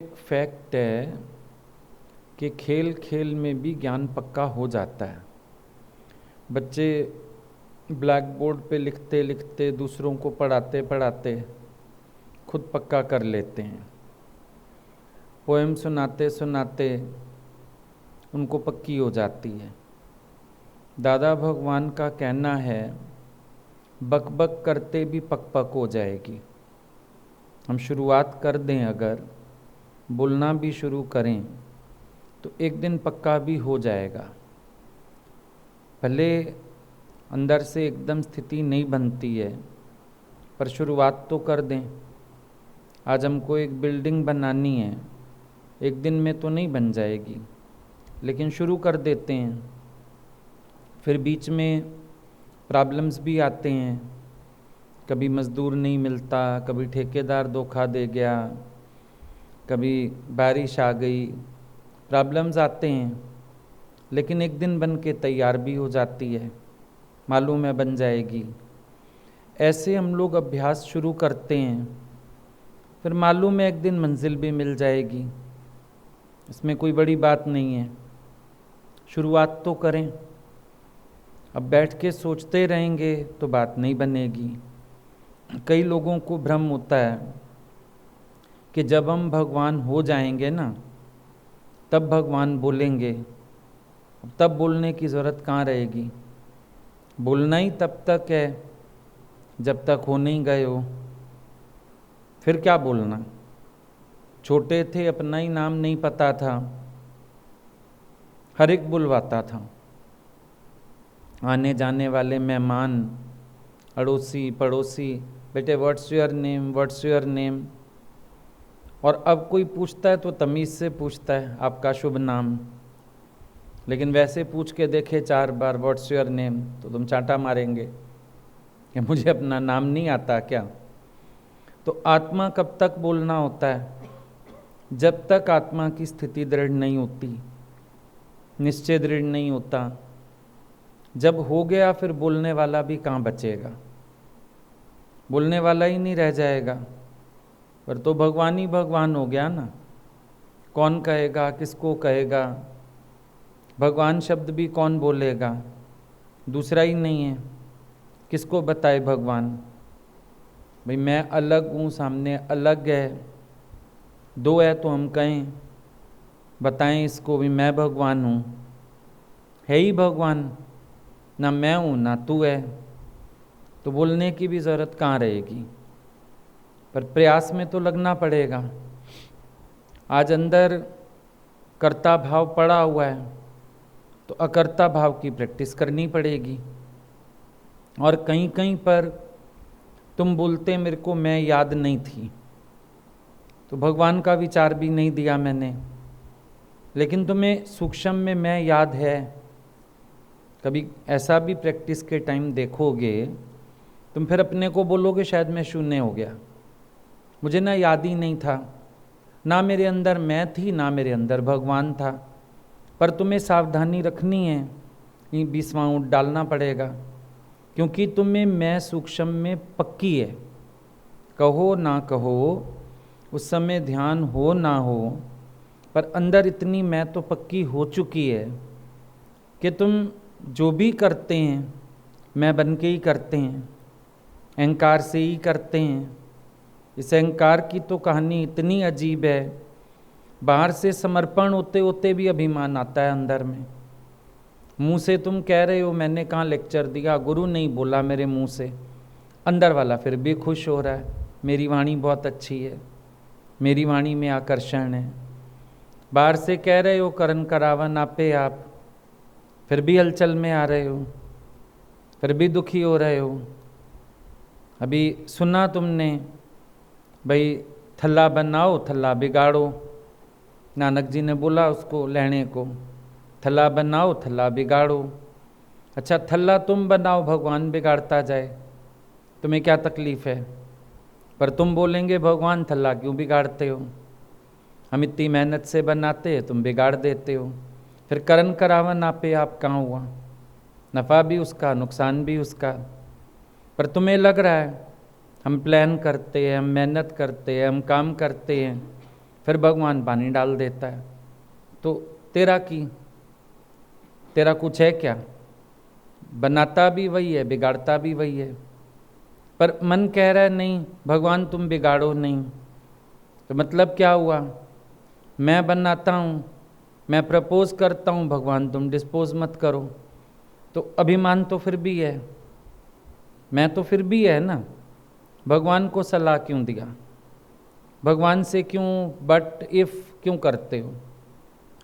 एक फैक्ट है कि खेल खेल में भी ज्ञान पक्का हो जाता है। बच्चे ब्लैक बोर्ड पे लिखते लिखते दूसरों को पढ़ाते पढ़ाते खुद पक्का कर लेते हैं। पोएम सुनाते सुनाते उनको पक्की हो जाती है। दादा भगवान का कहना है, बक बक करते भी पक पक हो जाएगी। हम शुरुआत कर दें, अगर बोलना भी शुरू करें तो एक दिन पक्का भी हो जाएगा। भले अंदर से एकदम स्थिति नहीं बनती है, पर शुरुआत तो कर दें। आज हमको एक बिल्डिंग बनानी है, एक दिन में तो नहीं बन जाएगी, लेकिन शुरू कर देते हैं। फिर बीच में प्रॉब्लम्स भी आते हैं, कभी मज़दूर नहीं मिलता, कभी ठेकेदार धोखा दे गया, कभी बारिश आ गई, प्रॉब्लम्स आते हैं, लेकिन एक दिन बन के तैयार भी हो जाती है, मालूम है बन जाएगी। ऐसे हम लोग अभ्यास शुरू करते हैं, फिर मालूम है एक दिन मंजिल भी मिल जाएगी। इसमें कोई बड़ी बात नहीं है, शुरुआत तो करें। अब बैठ के सोचते रहेंगे तो बात नहीं बनेगी। कई लोगों को भ्रम होता है कि जब हम भगवान हो जाएंगे ना, तब भगवान बोलेंगे। तब बोलने की ज़रूरत कहाँ रहेगी? बोलना ही तब तक है जब तक हो नहीं गए हो। फिर क्या बोलना? छोटे थे, अपना ही नाम नहीं पता था, हर एक बुलवाता था। आने जाने वाले मेहमान, अड़ोसी पड़ोसी, बेटे what's your name, what's your name. और अब कोई पूछता है तो तमीज़ से पूछता है, आपका शुभ नाम। लेकिन वैसे पूछ के देखे 4 बार व्हाट्स योर नेम, तो तुम चांटा मारेंगे कि मुझे अपना नाम नहीं आता क्या? तो आत्मा कब तक बोलना होता है? जब तक आत्मा की स्थिति दृढ़ नहीं होती, निश्चय दृढ़ नहीं होता। जब हो गया फिर बोलने वाला भी कहाँ बचेगा? बोलने वाला ही नहीं रह जाएगा, पर तो भगवान ही भगवान हो गया ना। कौन कहेगा, किसको कहेगा? भगवान शब्द भी कौन बोलेगा? दूसरा ही नहीं है, किसको बताए भगवान? भाई मैं अलग हूँ, सामने अलग है, दो है तो हम कहें, बताएं इसको भी मैं भगवान हूँ। है ही भगवान, ना मैं हूँ ना तू है, तो बोलने की भी ज़रूरत कहाँ रहेगी? पर प्रयास में तो लगना पड़ेगा। आज अंदर कर्ता भाव पड़ा हुआ है, तो अकर्ता भाव की प्रैक्टिस करनी पड़ेगी। और कहीं कहीं पर तुम बोलते मेरे को मैं याद नहीं थी, तो भगवान का विचार भी नहीं दिया मैंने, लेकिन तुम्हें सूक्ष्म में मैं याद है। कभी ऐसा भी प्रैक्टिस के टाइम देखोगे, तुम फिर अपने को बोलोगे शायद मैं शून्य हो गया, मुझे ना याद ही नहीं था, ना मेरे अंदर मैं थी ना मेरे अंदर भगवान था। पर तुम्हें सावधानी रखनी है, ये 20वां ऊँट डालना पड़ेगा, क्योंकि तुम्हें मैं सूक्ष्म में पक्की है। कहो ना कहो, उस समय ध्यान हो ना हो, पर अंदर इतनी मैं तो पक्की हो चुकी है कि तुम जो भी करते हैं मैं बन के ही करते हैं, अहंकार से ही करते हैं। इस अहंकार की तो कहानी इतनी अजीब है, बाहर से समर्पण होते होते भी अभिमान आता है अंदर में। मुंह से तुम कह रहे हो मैंने कहाँ लेक्चर दिया, गुरु नहीं बोला मेरे मुंह से, अंदर वाला फिर भी खुश हो रहा है, मेरी वाणी बहुत अच्छी है, मेरी वाणी में आकर्षण है। बाहर से कह रहे हो करण करावन आपे आप, फिर भी हलचल में आ रहे हो, फिर भी दुखी हो रहे हो। अभी सुना तुमने, भाई थल्ला बनाओ थल्ला बिगाड़ो, नानक जी ने बोला उसको लेने को, थल्ला बनाओ थल्ला बिगाड़ो। अच्छा थल्ला तुम बनाओ, भगवान बिगाड़ता जाए, तुम्हें क्या तकलीफ है? पर तुम बोलेंगे भगवान थल्ला क्यों बिगाड़ते हो, हम इतनी मेहनत से बनाते हैं तुम बिगाड़ देते हो। फिर करण करावन आपे आप कहाँ हुआ? नफ़ा भी उसका, नुकसान भी उसका। पर तुम्हें लग रहा है हम प्लान करते हैं, हम मेहनत करते हैं, हम काम करते हैं, फिर भगवान पानी डाल देता है। तो तेरा कुछ है क्या? बनाता भी वही है, बिगाड़ता भी वही है। पर मन कह रहा है नहीं भगवान तुम बिगाड़ो नहीं। तो मतलब क्या हुआ? मैं बनाता हूँ, मैं प्रपोज करता हूँ, भगवान तुम डिस्पोज मत करो। तो अभिमान तो फिर भी है, मैं तो फिर भी है ना। भगवान को सलाह क्यों दिया? भगवान से क्यों बट इफ क्यों करते हो?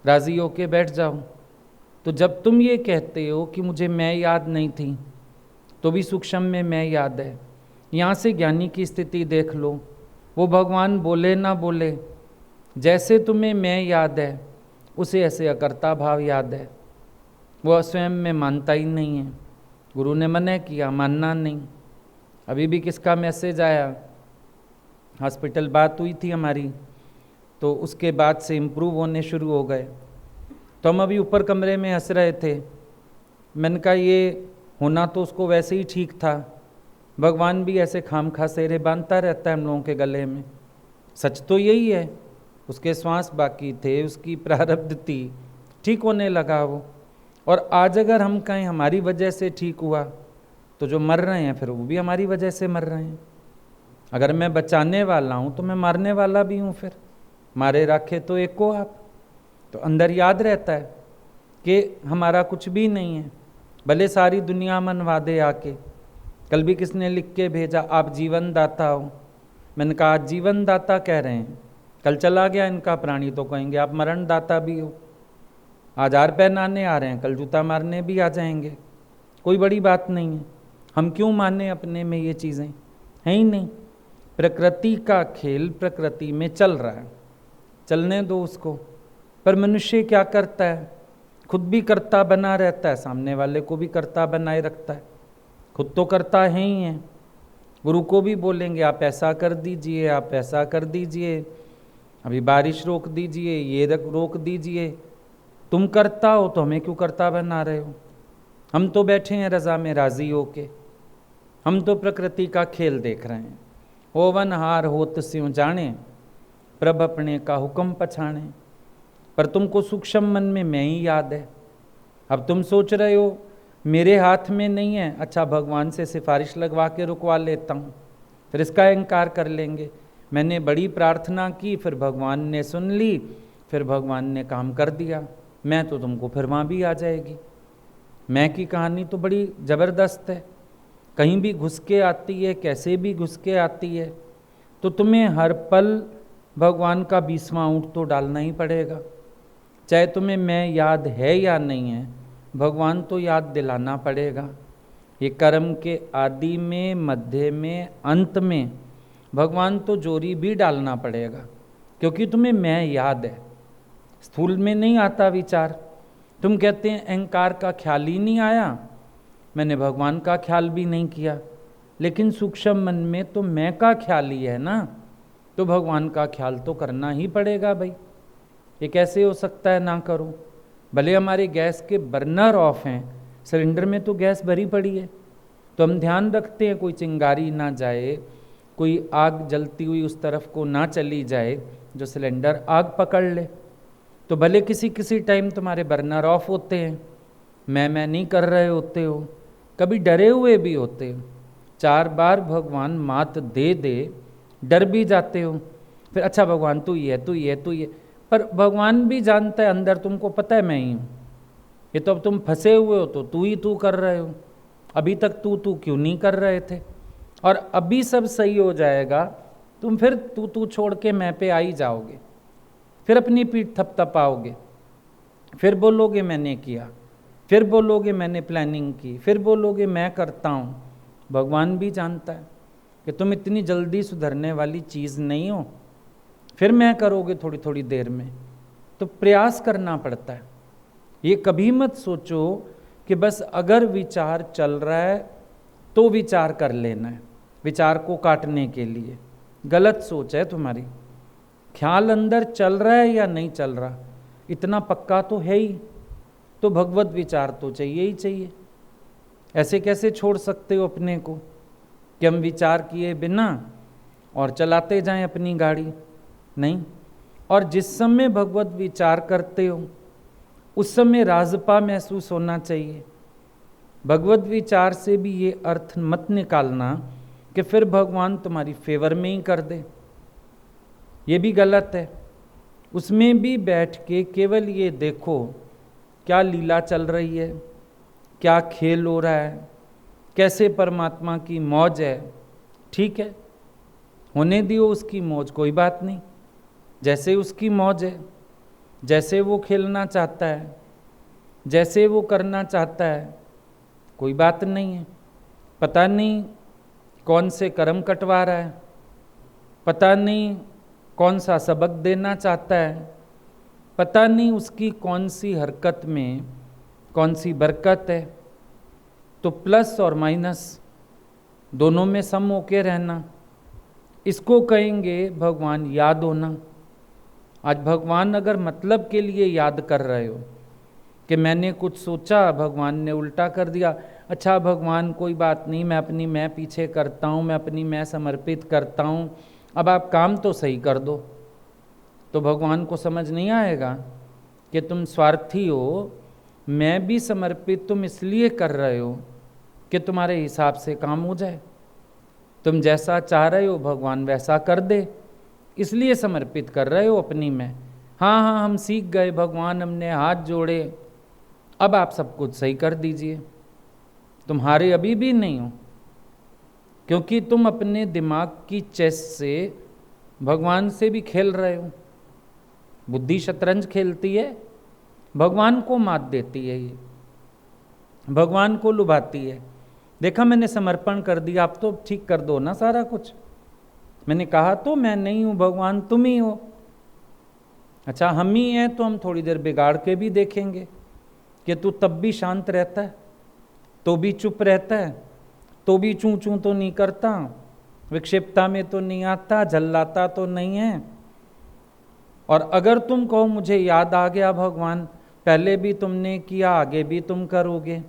राजी होके बैठ जाओ। तो जब तुम ये कहते हो कि मुझे मैं याद नहीं थी, तो भी सूक्ष्म में मैं याद है। यहाँ से ज्ञानी की स्थिति देख लो, वो भगवान बोले ना बोले, जैसे तुम्हें मैं याद है उसे ऐसे अकर्ता भाव याद है। वो स्वयं में मानता ही नहीं है। गुरु ने मना किया, मानना नहीं। अभी भी किसका मैसेज आया, हॉस्पिटल बात हुई थी हमारी, तो उसके बाद से इम्प्रूव होने शुरू हो गए। तो हम अभी ऊपर कमरे में हंस रहे थे। मैंने कहा ये होना तो उसको वैसे ही ठीक था, भगवान भी ऐसे खाम खा सेरे बांधता रहता है हम लोगों के गले में। सच तो यही है, उसके श्वास बाकी थे, उसकी प्रारब्ध थी, ठीक होने लगा वो। और आज अगर हम कहें हमारी वजह से ठीक हुआ, तो जो मर रहे हैं फिर वो भी हमारी वजह से मर रहे हैं। अगर मैं बचाने वाला हूँ तो मैं मारने वाला भी हूँ। फिर मारे राखे तो एक को आप। तो अंदर याद रहता है कि हमारा कुछ भी नहीं है, भले सारी दुनिया मनवा दे आके। कल भी किसने लिख के भेजा, आप जीवन दाता हो। मैंने कहा आज जीवन दाता कह रहे हैं, कल चला गया इनका प्राणी तो कहेंगे आप मरण दाता भी हो। आज हार पहनाने आ रहे हैं, कल जूता मारने भी आ जाएंगे। कोई बड़ी बात नहीं है। हम क्यों माने अपने में ये चीज़ें, हैं ही नहीं। प्रकृति का खेल प्रकृति में चल रहा है, चलने दो उसको। पर मनुष्य क्या करता है, खुद भी करता बना रहता है, सामने वाले को भी करता बनाए रखता है। खुद तो करता है ही है। गुरु को भी बोलेंगे आप ऐसा कर दीजिए, आप ऐसा कर दीजिए, अभी बारिश रोक दीजिए, ये रोक दीजिए। तुम करता हो तो हमें क्यों करता बना रहे हो? हम तो बैठे हैं रजा में राजी होके। हम तो प्रकृति का खेल देख रहे हैं। होवन हार होत स्यों जाने, प्रभ अपने का हुक्म पछाने। पर तुमको सूक्ष्म मन में मैं ही याद है। अब तुम सोच रहे हो मेरे हाथ में नहीं है, अच्छा भगवान से सिफारिश लगवा के रुकवा लेता हूँ, फिर इसका इनकार कर लेंगे। मैंने बड़ी प्रार्थना की, फिर भगवान ने सुन ली, फिर भगवान ने काम कर दिया, मैं तो तुमको फिर वहाँ भी आ जाएगी। मैं की कहानी तो बड़ी ज़बरदस्त है, कहीं भी घुस के आती है, कैसे भी घुस के आती है। तो तुम्हें हर पल भगवान का 20वां ऊँट तो डालना ही पड़ेगा। चाहे तुम्हें मैं याद है या नहीं है, भगवान तो याद दिलाना पड़ेगा। ये कर्म के आदि में, मध्य में, अंत में भगवान तो जोरी भी डालना पड़ेगा, क्योंकि तुम्हें मैं याद है। स्थूल में नहीं आता विचार। तुम कहते हैं अहंकार का ख्याल ही नहीं आया, मैंने भगवान का ख्याल भी नहीं किया, लेकिन सूक्ष्म मन में तो मैं का ख्याल ही है ना, तो भगवान का ख्याल तो करना ही पड़ेगा भाई। ये कैसे हो सकता है ना करो? भले हमारे गैस के बर्नर ऑफ हैं, सिलेंडर में तो गैस भरी पड़ी है, तो हम ध्यान रखते हैं कोई चिंगारी ना जाए, कोई आग जलती हुई उस तरफ को ना चली जाए जो सिलेंडर आग पकड़ ले। तो भले किसी किसी टाइम तुम्हारे बर्नर ऑफ होते हैं, मैं नहीं कर रहे होते हो, कभी डरे हुए भी होते हो। 4 बार भगवान मात दे दे, डर भी जाते हो। फिर अच्छा भगवान तू ही है, तू ही है, तू ही है। पर भगवान भी जानता है अंदर, तुमको पता है मैं ही हूँ। ये तो अब तुम फंसे हुए हो तो तू ही तू कर रहे हो। अभी तक तू क्यों नहीं कर रहे थे? और अभी सब सही हो जाएगा, तुम फिर तू छोड़ के मैं पे आ ही जाओगे, फिर अपनी पीठ थपथपाओगे, फिर बोलोगे मैंने किया, फिर बोलोगे मैंने प्लानिंग की, फिर बोलोगे मैं करता हूँ। भगवान भी जानता है कि तुम इतनी जल्दी सुधरने वाली चीज़ नहीं हो, फिर मैं करोगे थोड़ी थोड़ी देर में। तो प्रयास करना पड़ता है। ये कभी मत सोचो कि बस अगर विचार चल रहा है तो विचार कर लेना है, विचार को काटने के लिए। गलत सोच है तुम्हारी। ख्याल अंदर चल रहा है या नहीं चल रहा, इतना पक्का तो है ही, तो भगवत विचार तो चाहिए ही चाहिए। ऐसे कैसे छोड़ सकते हो अपने को कि हम विचार किए बिना और चलाते जाएं अपनी गाड़ी? नहीं, और जिस समय भगवत विचार करते हो उस समय राजपा महसूस होना चाहिए। भगवत विचार से भी ये अर्थ मत निकालना कि फिर भगवान तुम्हारी फेवर में ही कर दे, ये भी गलत है। उसमें भी बैठ के केवल ये देखो क्या लीला चल रही है, क्या खेल हो रहा है, कैसे परमात्मा की मौज है। ठीक है, होने दियो उसकी मौज, कोई बात नहीं, जैसे उसकी मौज है, जैसे वो खेलना चाहता है, जैसे वो करना चाहता है, कोई बात नहीं है। पता नहीं कौन से कर्म कटवा रहा है, पता नहीं कौन सा सबक देना चाहता है, पता नहीं उसकी कौन सी हरकत में कौन सी बरकत है। तो प्लस और माइनस दोनों में सम होके रहना, इसको कहेंगे भगवान याद होना। आज भगवान अगर मतलब के लिए याद कर रहे हो कि मैंने कुछ सोचा, भगवान ने उल्टा कर दिया, अच्छा भगवान कोई बात नहीं, मैं अपनी मैं पीछे करता हूँ, मैं अपनी मैं समर्पित करता हूँ, अब आप काम तो सही कर दो, तो भगवान को समझ नहीं आएगा कि तुम स्वार्थी हो। मैं भी समर्पित तुम इसलिए कर रहे हो कि तुम्हारे हिसाब से काम हो जाए, तुम जैसा चाह रहे हो भगवान वैसा कर दे, इसलिए समर्पित कर रहे हो अपनी में। हाँ हाँ, हम सीख गए भगवान, हमने हाथ जोड़े, अब आप सब कुछ सही कर दीजिए। तुम्हारे अभी भी नहीं हो, क्योंकि तुम अपने दिमाग की चेस से भगवान से भी खेल रहे हो। बुद्धि शतरंज खेलती है, भगवान को मात देती है, ये भगवान को लुभाती है। देखा, मैंने समर्पण कर दिया, आप तो ठीक कर दो ना सारा कुछ। मैंने कहा तो मैं नहीं हूं भगवान, तुम ही हो। अच्छा हम ही हैं तो हम थोड़ी देर बिगाड़ के भी देखेंगे कि तू तब भी शांत रहता है, तो भी चुप रहता है, तो भी चूं चूं तो नहीं करता, विक्षिप्तता में तो नहीं आता, झल्लाता तो नहीं है। और अगर तुम कहो मुझे याद आ गया भगवान, पहले भी तुमने किया आगे भी तुम करोगे,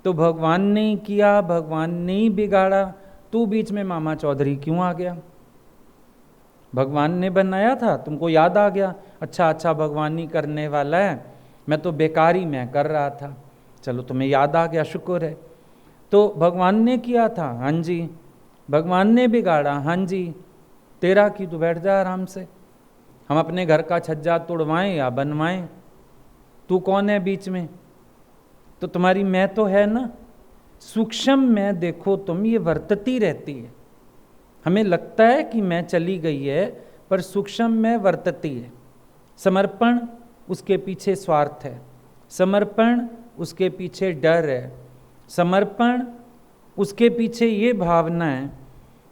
तो भगवान ने ही किया, भगवान ने ही बिगाड़ा, तू बीच में मामा चौधरी क्यों आ गया? भगवान ने बनाया था, तुमको याद आ गया, अच्छा अच्छा भगवान ही करने वाला है, मैं तो बेकारी मैं कर रहा था, चलो तुम्हें याद आ गया, शुक्र है। तो भगवान ने किया था, हाँ जी। भगवान ने बिगाड़ा, हाँ जी। तेरा की तो बैठ जा आराम से, हम अपने घर का छज्जा तोड़वाएं या बनवाएं, तू कौन है बीच में? तो तुम्हारी मैं तो है ना, सूक्ष्म मैं देखो तुम, ये वर्तती रहती है। हमें लगता है कि मैं चली गई है, पर सूक्ष्म में वर्तती है। समर्पण उसके पीछे स्वार्थ है, समर्पण उसके पीछे डर है, समर्पण उसके पीछे ये भावना है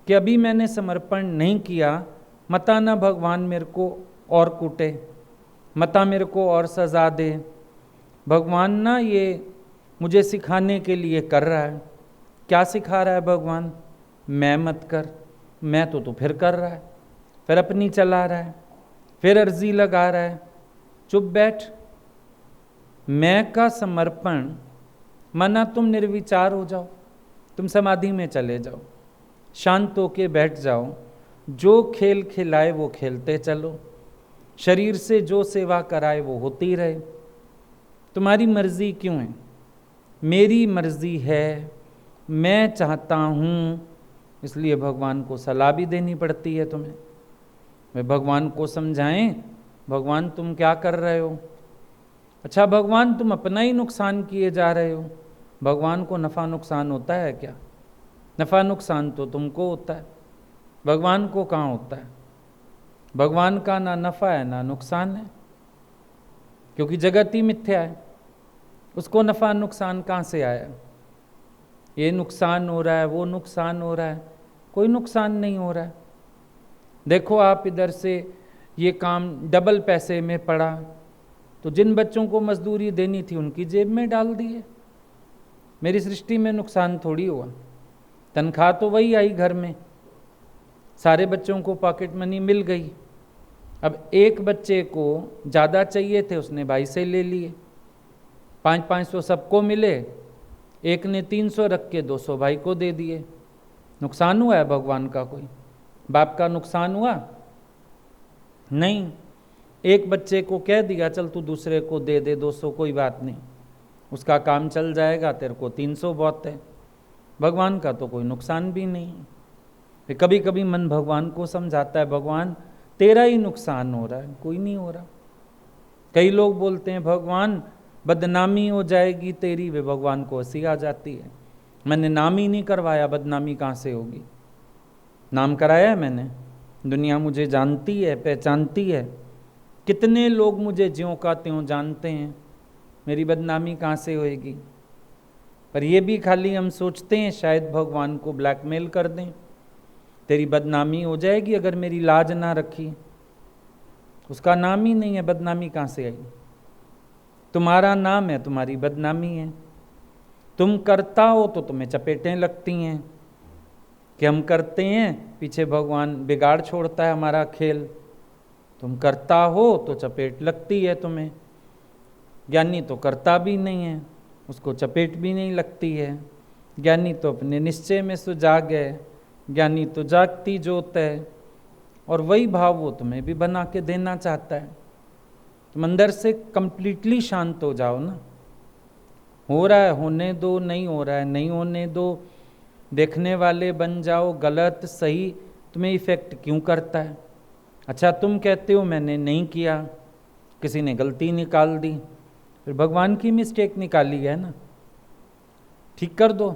कि अभी मैंने समर्पण नहीं किया, मता ना भगवान मेरे को और कूटे, मता मेरे को और सजा दे। भगवान ना ये मुझे सिखाने के लिए कर रहा है। क्या सिखा रहा है भगवान? मैं मत कर, मैं तो फिर कर रहा है, फिर अपनी चला रहा है, फिर अर्जी लगा रहा है, चुप बैठ। मैं का समर्पण माना तुम निर्विचार हो जाओ, तुम समाधि में चले जाओ, शांत होके बैठ जाओ, जो खेल खिलाए वो खेलते चलो, शरीर से जो सेवा कराए वो होती रहे। तुम्हारी मर्जी क्यों है? मेरी मर्जी है, मैं चाहता हूँ, इसलिए भगवान को सलाह भी देनी पड़ती है तुम्हें। वे भगवान को समझाएं, भगवान तुम क्या कर रहे हो? अच्छा भगवान तुम अपना ही नुकसान किए जा रहे हो। भगवान को नफ़ा नुकसान होता है क्या? नफ़ा नुकसान तो तुमको होता है, भगवान को कहाँ होता है? भगवान का ना नफ़ा है ना नुकसान है, क्योंकि जगत ही मिथ्या है, उसको नफ़ा नुकसान कहाँ से आया? ये नुकसान हो रहा है, वो नुकसान हो रहा है, कोई नुकसान नहीं हो रहा है। देखो आप इधर से ये काम डबल पैसे में पड़ा, तो जिन बच्चों को मजदूरी देनी थी उनकी जेब में डाल दिए। मेरी सृष्टि में नुकसान थोड़ी हुआ, तनख्वाह तो वही आई घर में, सारे बच्चों को पॉकेट मनी मिल गई। अब एक बच्चे को ज़्यादा चाहिए थे, उसने भाई से ले लिए, 500 सबको मिले, एक ने 300 रख के 200 भाई को दे दिए। नुकसान हुआ है भगवान का? कोई बाप का नुकसान हुआ? नहीं। एक बच्चे को कह दिया चल तू दूसरे को दे दे 200, कोई बात नहीं, उसका काम चल जाएगा, तेरे को 300 बहुत है। भगवान का तो कोई नुकसान भी नहीं। फिर कभी कभी मन भगवान को समझाता है, भगवान तेरा ही नुकसान हो रहा है, कोई नहीं हो रहा। कई लोग बोलते हैं भगवान बदनामी हो जाएगी तेरी, वे भगवान को हंसी आ जाती है। मैंने नाम ही नहीं करवाया, बदनामी कहाँ से होगी? नाम कराया है मैंने, दुनिया मुझे जानती है, पहचानती है, कितने लोग मुझे ज्यों का त्यों जानते हैं, मेरी बदनामी कहाँ से होएगी? पर ये भी खाली हम सोचते हैं शायद भगवान को ब्लैकमेल कर दें, तेरी बदनामी हो जाएगी अगर मेरी लाज ना रखी। उसका नाम ही नहीं है, बदनामी कहाँ से आई? तुम्हारा नाम है, तुम्हारी बदनामी है। तुम करता हो तो तुम्हें चपेटें लगती हैं कि हम करते हैं, पीछे भगवान बिगाड़ छोड़ता है हमारा खेल। तुम करता हो तो चपेट लगती है तुम्हें। ज्ञानी तो करता भी नहीं है, उसको चपेट भी नहीं लगती है। ज्ञानी तो अपने निश्चय में सुजाग है, ज्ञानी तो जागती ज्योत है, और वही भाव वो तुम्हें भी बना के देना चाहता है। तुम अंदर से कंप्लीटली शांत हो जाओ ना। हो रहा है होने दो, नहीं हो रहा है नहीं होने दो, देखने वाले बन जाओ। गलत सही तुम्हें इफेक्ट क्यों करता है? अच्छा तुम कहते हो मैंने नहीं किया, किसी ने गलती निकाल दी, फिर भगवान की मिस्टेक निकाली है ना, ठीक कर दो।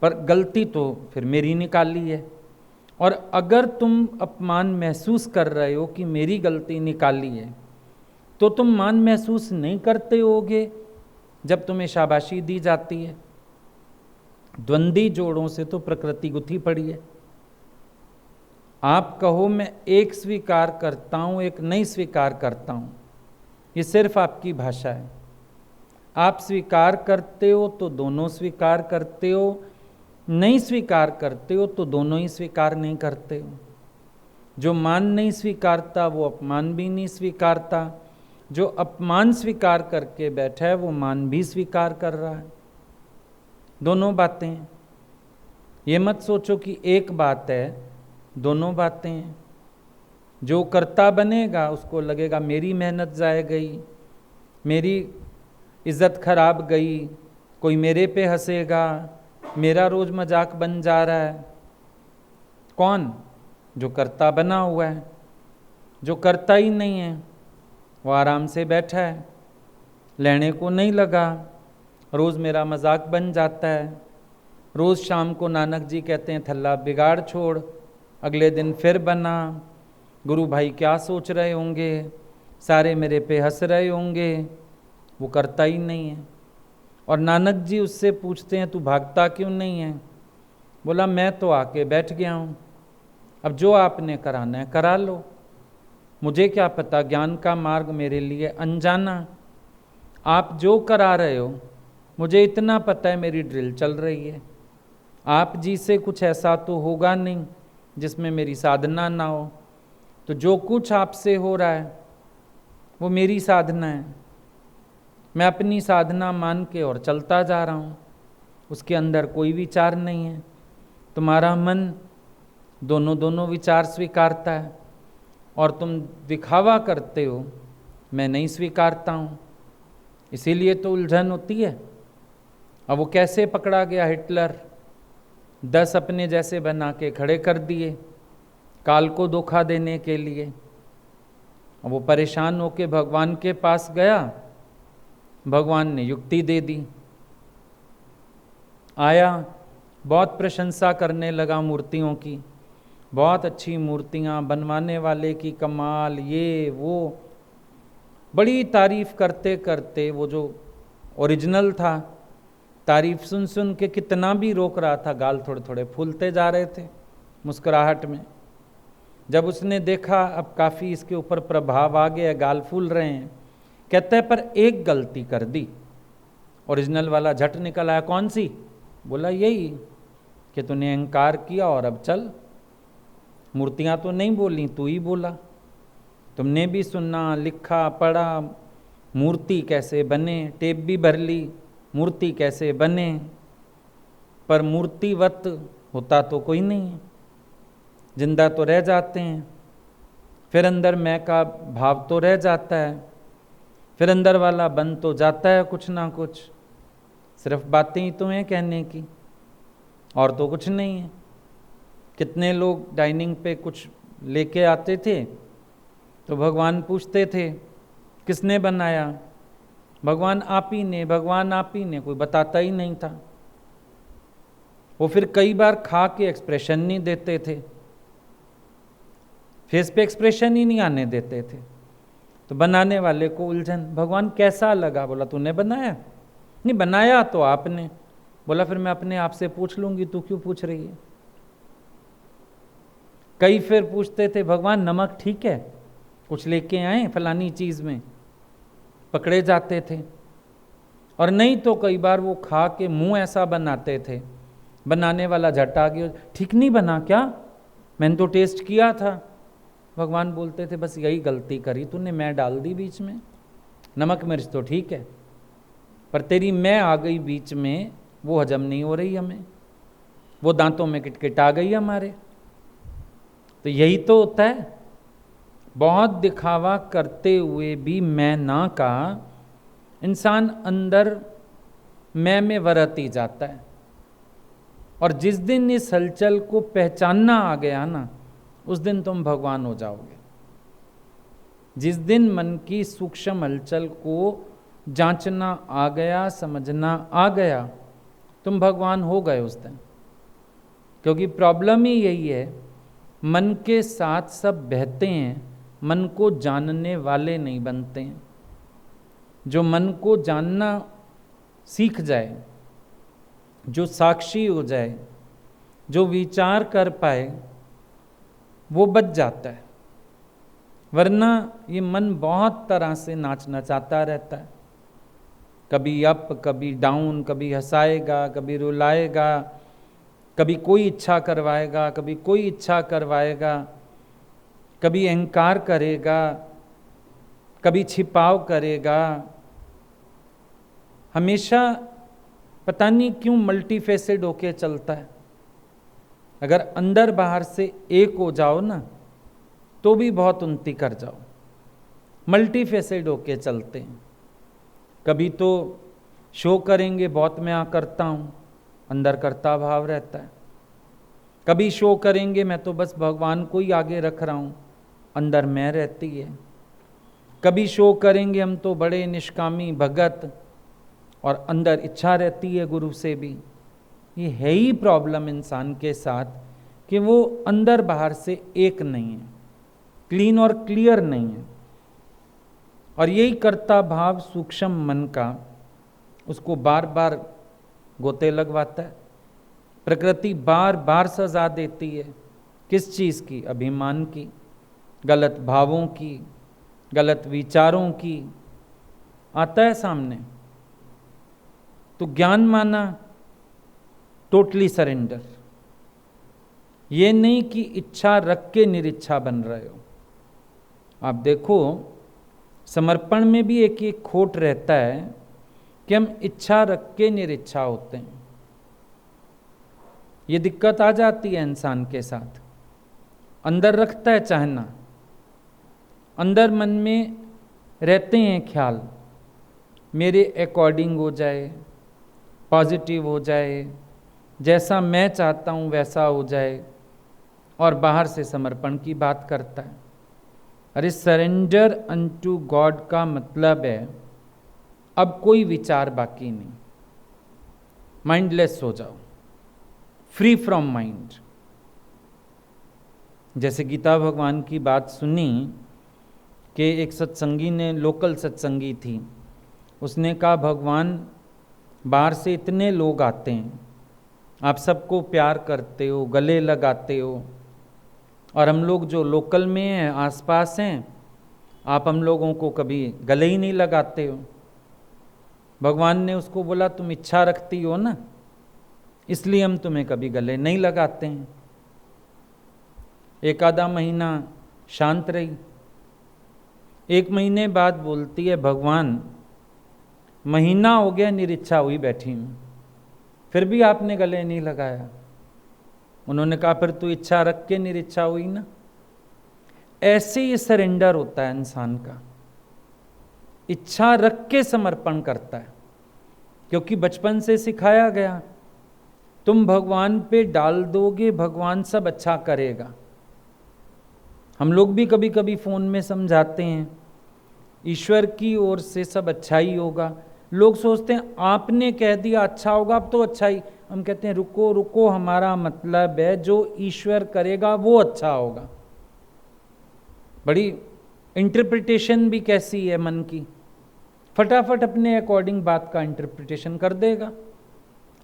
पर गलती तो फिर मेरी निकाली है। और अगर तुम अपमान महसूस कर रहे हो कि मेरी गलती निकाली है, तो तुम मान महसूस नहीं करते होगे जब तुम्हें शाबाशी दी जाती है। द्वंद्वी जोड़ों से तो प्रकृति गुथी पड़ी है। आप कहो मैं एक स्वीकार करता हूं, एक नहीं स्वीकार करता हूं, ये सिर्फ आपकी भाषा है। आप स्वीकार करते हो तो दोनों स्वीकार करते हो, नहीं स्वीकार करते हो तो दोनों ही स्वीकार नहीं करते हो। जो मान नहीं स्वीकारता वो अपमान भी नहीं स्वीकारता, जो अपमान स्वीकार करके बैठा है वो मान भी स्वीकार कर रहा है। दोनों बातें हैं। ये मत सोचो कि एक बात है, दोनों बातें हैं। जो कर्ता बनेगा उसको लगेगा मेरी मेहनत जाए गई, मेरी इज्जत खराब गई, कोई मेरे पे हंसेगा, मेरा रोज मजाक बन जा रहा है। कौन? जो कर्ता बना हुआ है। जो करता ही नहीं है वो आराम से बैठा है, लेने को नहीं लगा, रोज़ मेरा मजाक बन जाता है। रोज़ शाम को नानक जी कहते हैं थल्ला बिगाड़ छोड़, अगले दिन फिर बना। गुरु भाई क्या सोच रहे होंगे, सारे मेरे पे हंस रहे होंगे। वो करता ही नहीं है। और नानक जी उससे पूछते हैं तू भागता क्यों नहीं है? बोला मैं तो आके बैठ गया हूँ, अब जो आपने कराना है करा लो, मुझे क्या पता, ज्ञान का मार्ग मेरे लिए अनजाना। आप जो करा रहे हो मुझे इतना पता है मेरी ड्रिल चल रही है। आप जी से कुछ ऐसा तो होगा नहीं जिसमें मेरी साधना ना हो। तो जो कुछ आपसे हो रहा है वो मेरी साधना है। मैं अपनी साधना मान के और चलता जा रहा हूँ, उसके अंदर कोई विचार नहीं है। तुम्हारा मन दोनों विचार स्वीकारता है और तुम दिखावा करते हो मैं नहीं स्वीकारता हूँ, इसीलिए तो उलझन होती है। अब वो कैसे पकड़ा गया? हिटलर 10 अपने जैसे बना के खड़े कर दिए काल को धोखा देने के लिए। अब वो परेशान होके भगवान के पास गया, भगवान ने युक्ति दे दी। आया, बहुत प्रशंसा करने लगा मूर्तियों की, बहुत अच्छी मूर्तियाँ बनवाने वाले की कमाल, ये वो बड़ी तारीफ करते करते वो जो ओरिजिनल था, तारीफ सुन सुन के कितना भी रोक रहा था, गाल थोड़े थोड़े फूलते जा रहे थे मुस्कुराहट में। जब उसने देखा अब काफ़ी इसके ऊपर प्रभाव आ गया, गाल फूल रहे हैं, कहता है पर एक गलती कर दी। ओरिजिनल वाला झट निकल आया, कौन सी? बोला यही कि तूने अहंकार किया और अब चल। मूर्तियाँ तो नहीं बोली, तू ही बोला। तुमने भी सुना, लिखा, पढ़ा, मूर्ति कैसे बने, टेप भी भर ली, मूर्ति कैसे बने, पर मूर्तिवत होता तो कोई नहीं है, जिंदा तो रह जाते हैं। फिर अंदर मैं का भाव तो रह जाता है, फिर अंदर वाला बन तो जाता है कुछ ना कुछ। सिर्फ बातें ही तो हैं कहने की, और तो कुछ नहीं है। कितने लोग डाइनिंग पे कुछ लेके आते थे तो भगवान पूछते थे किसने बनाया, भगवान आप ही ने, भगवान आप ही ने, कोई बताता ही नहीं था। वो फिर कई बार खा के एक्सप्रेशन नहीं देते थे, फेस पे एक्सप्रेशन ही नहीं आने देते थे। तो बनाने वाले को उलझन, भगवान कैसा लगा? बोला तूने बनाया? नहीं, बनाया तो आपने। बोला फिर मैं अपने आप से पूछ लूंगी, तू क्यों पूछ रही है? कई फिर पूछते थे भगवान नमक ठीक है, कुछ लेके आए फलानी चीज में, पकड़े जाते थे। और नहीं तो कई बार वो खा के मुंह ऐसा बनाते थे, बनाने वाला झट आ गया, ठीक नहीं बना क्या? मैंने तो टेस्ट किया था। भगवान बोलते थे बस यही गलती करी तूने, मैं डाल दी बीच में। नमक मिर्च तो ठीक है, पर तेरी मैं आ गई बीच में, वो हजम नहीं हो रही हमें, वो दांतों में किटकिट आ गई हमारे। तो यही तो होता है, बहुत दिखावा करते हुए भी मैं ना का इंसान अंदर मैं में वरती जाता है। और जिस दिन इस हलचल को पहचानना आ गया ना, उस दिन तुम भगवान हो जाओगे। जिस दिन मन की सूक्ष्म हलचल को जांचना आ गया, समझना आ गया, तुम भगवान हो गए उस दिन। क्योंकि प्रॉब्लम ही यही है, मन के साथ सब बहते हैं, मन को जानने वाले नहीं बनते हैं। जो मन को जानना सीख जाए, जो साक्षी हो जाए, जो विचार कर पाए, वो बच जाता है। वरना ये मन बहुत तरह से नाच नचाता रहता है, कभी अप कभी डाउन, कभी हंसाएगा कभी रुलाएगा, कभी कोई इच्छा करवाएगा कभी कोई इच्छा करवाएगा, कभी अहंकार करेगा कभी छिपाव करेगा। हमेशा पता नहीं क्यों मल्टीफेसेड होके चलता है। अगर अंदर बाहर से एक हो जाओ ना, तो भी बहुत उन्नति कर जाओ। मल्टीफेसेड होके चलते हैं। कभी तो शो करेंगे बहुत मैं करता हूँ, अंदर कर्ता भाव रहता है। कभी शो करेंगे मैं तो बस भगवान को ही आगे रख रहा हूँ, अंदर मैं रहती है। कभी शो करेंगे हम तो बड़े निष्कामी भगत, और अंदर इच्छा रहती है गुरु से भी। ये है ही प्रॉब्लम इंसान के साथ कि वो अंदर बाहर से एक नहीं है, क्लीन और क्लियर नहीं है। और यही कर्ता भाव सूक्ष्म मन का उसको बार बार गोते लगवाता है। प्रकृति बार बार सजा देती है। किस चीज़ की? अभिमान की, गलत भावों की, गलत विचारों की। आता है सामने तो ज्ञान माना, टोटली सरेंडर। ये नहीं कि इच्छा रख के निरिच्छा बन रहे हो। आप देखो समर्पण में भी एक खोट रहता है कि हम इच्छा रख के निरिच्छा होते हैं। ये दिक्कत आ जाती है इंसान के साथ। अंदर रखता है चाहना, अंदर मन में रहते हैं ख्याल, मेरे अकॉर्डिंग हो जाए, पॉजिटिव हो जाए, जैसा मैं चाहता हूँ वैसा हो जाए, और बाहर से समर्पण की बात करता है। अरे सरेंडर अनटू गॉड का मतलब है अब कोई विचार बाकी नहीं, माइंडलेस हो जाओ, फ्री फ्रॉम माइंड। जैसे गीता भगवान की बात सुनी कि एक सत्संगी ने, लोकल सत्संगी थी, उसने कहा भगवान बाहर से इतने लोग आते हैं, आप सबको प्यार करते हो, गले लगाते हो, और हम लोग जो लोकल में हैं, आसपास हैं, आप हम लोगों को कभी गले ही नहीं लगाते हो। भगवान ने उसको बोला तुम इच्छा रखती हो ना, इसलिए हम तुम्हें कभी गले नहीं लगाते हैं। एक आधा महीना शांत रही, 1 महीने बाद बोलती है भगवान महीना हो गया निरिच्छा हुई बैठी हूँ, फिर भी आपने गले नहीं लगाया। उन्होंने कहा फिर तू इच्छा रख के निरिच्छा हुई ना। ऐसे ये सरेंडर होता है इंसान का, इच्छा रख के समर्पण करता है, क्योंकि बचपन से सिखाया गया तुम भगवान पे डाल दोगे, भगवान सब अच्छा करेगा। हम लोग भी कभी कभी फोन में समझाते हैं ईश्वर की ओर से सब अच्छा ही होगा। लोग सोचते हैं आपने कह दिया अच्छा होगा, अब तो अच्छा ही। हम कहते हैं रुको रुको, हमारा मतलब है जो ईश्वर करेगा वो अच्छा होगा। बड़ी इंटरप्रिटेशन भी कैसी है मन की, फटाफट अपने अकॉर्डिंग बात का इंटरप्रिटेशन कर देगा।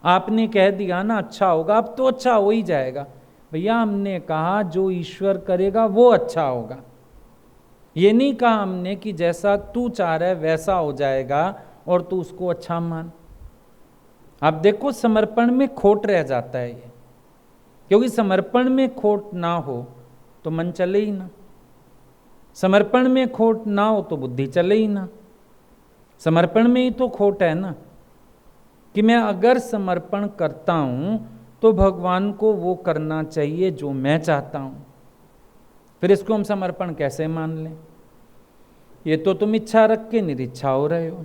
आपने कह दिया ना अच्छा होगा, अब तो अच्छा हो ही जाएगा। भैया हमने कहा जो ईश्वर करेगा वो अच्छा होगा। ये नहीं कहा हमने कि जैसा तू चाह रहा है वैसा हो जाएगा और तू उसको अच्छा मान। आप देखो समर्पण में खोट रह जाता है ये, क्योंकि समर्पण में खोट ना हो तो मन चले ही ना, समर्पण में खोट ना हो तो बुद्धि चले ही ना। समर्पण में ही तो खोट है ना, कि मैं अगर समर्पण करता हूं तो भगवान को वो करना चाहिए जो मैं चाहता हूं। फिर इसको हम समर्पण कैसे मान लें? ये तो तुम इच्छा रख के निरिच्छा हो रहे हो।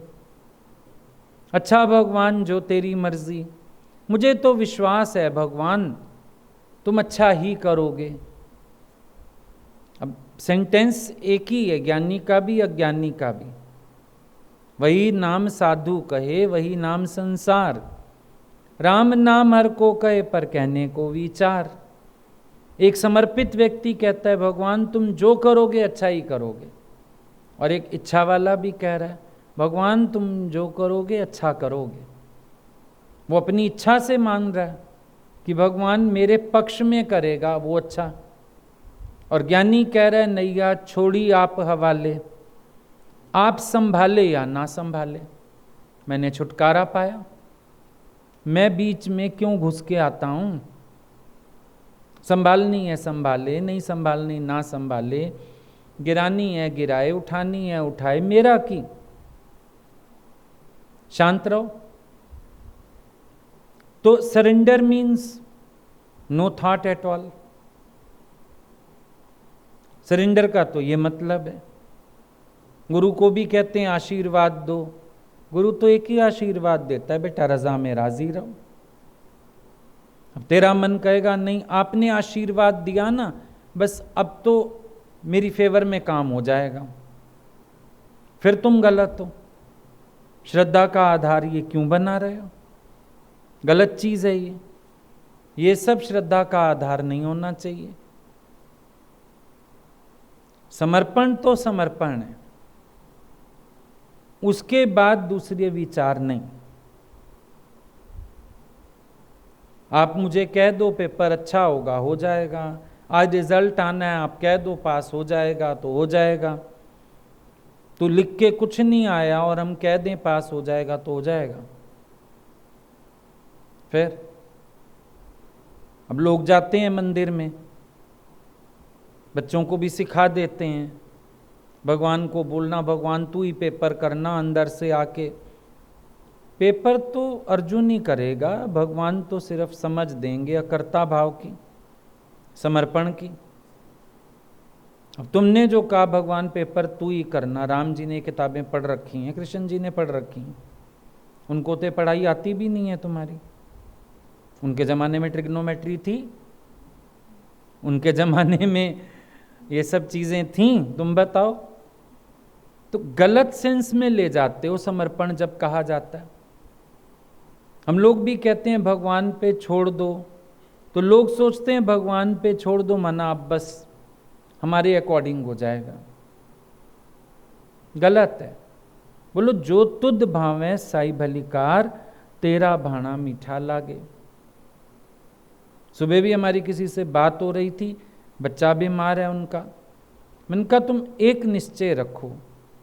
अच्छा भगवान जो तेरी मर्जी, मुझे तो विश्वास है भगवान तुम अच्छा ही करोगे। अब सेंटेंस एक ही है, ज्ञानी का भी अज्ञानी का भी। वही नाम साधु कहे वही नाम संसार, राम नाम हर को कहे पर कहने को विचार। एक समर्पित व्यक्ति कहता है भगवान तुम जो करोगे अच्छा ही करोगे, और एक इच्छा वाला भी कह रहा है भगवान तुम जो करोगे अच्छा करोगे। वो अपनी इच्छा से मान रहा है कि भगवान मेरे पक्ष में करेगा वो अच्छा, और ज्ञानी कह रहा है नैया छोड़ी आप हवाले, आप संभाले या ना संभाले, मैंने छुटकारा पाया, मैं बीच में क्यों घुस के आता हूं। संभालनी है संभाले, नहीं संभालनी ना संभाले, गिरानी है गिराए, उठानी है उठाए, मेरा की। शांत रहो। तो surrender means no thought at all. Surrender का तो ये मतलब है। गुरु को भी कहते हैं आशीर्वाद दो, गुरु तो एक ही आशीर्वाद देता है, बेटा रजा में राजी रहो। अब तेरा मन कहेगा नहीं आपने आशीर्वाद दिया ना, बस अब तो मेरी फेवर में काम हो जाएगा, फिर तुम गलत हो। श्रद्धा का आधार ये क्यों बना रहे हो? गलत चीज है ये सब श्रद्धा का आधार नहीं होना चाहिए। समर्पण तो समर्पण है, उसके बाद दूसरे विचार नहीं। आप मुझे कह दो पेपर अच्छा होगा हो जाएगा, आज रिजल्ट आना है आप कह दो पास हो जाएगा तो हो जाएगा। तो लिख के कुछ नहीं आया और हम कह दें पास हो जाएगा तो हो जाएगा। फिर अब लोग जाते हैं मंदिर में, बच्चों को भी सिखा देते हैं भगवान को बोलना भगवान तू ही पेपर करना, अंदर से आके। पेपर तो अर्जुन ही करेगा, भगवान तो सिर्फ समझ देंगे अकर्ता भाव की, समर्पण की। अब तुमने जो कहा भगवान पेपर तू ही करना, राम जी ने किताबें पढ़ रखी हैं, कृष्ण जी ने पढ़ रखी हैं, उनको तो पढ़ाई आती भी नहीं है तुम्हारी। उनके ज़माने में ट्रिग्नोमेट्री थी, उनके ज़माने में ये सब चीज़ें थीं, तुम बताओ। तो गलत सेंस में ले जाते हो समर्पण जब कहा जाता है। हम लोग भी कहते हैं भगवान पे छोड़ दो, तो लोग सोचते हैं भगवान पे छोड़ दो मना अब बस हमारे अकॉर्डिंग हो जाएगा। गलत है। बोलो जो तुद भावें साई भलीकार, तेरा भाना मीठा लागे। सुबह भी हमारी किसी से बात हो रही थी, बच्चा बीमार है उनका। मैंने कहा तुम एक निश्चय रखो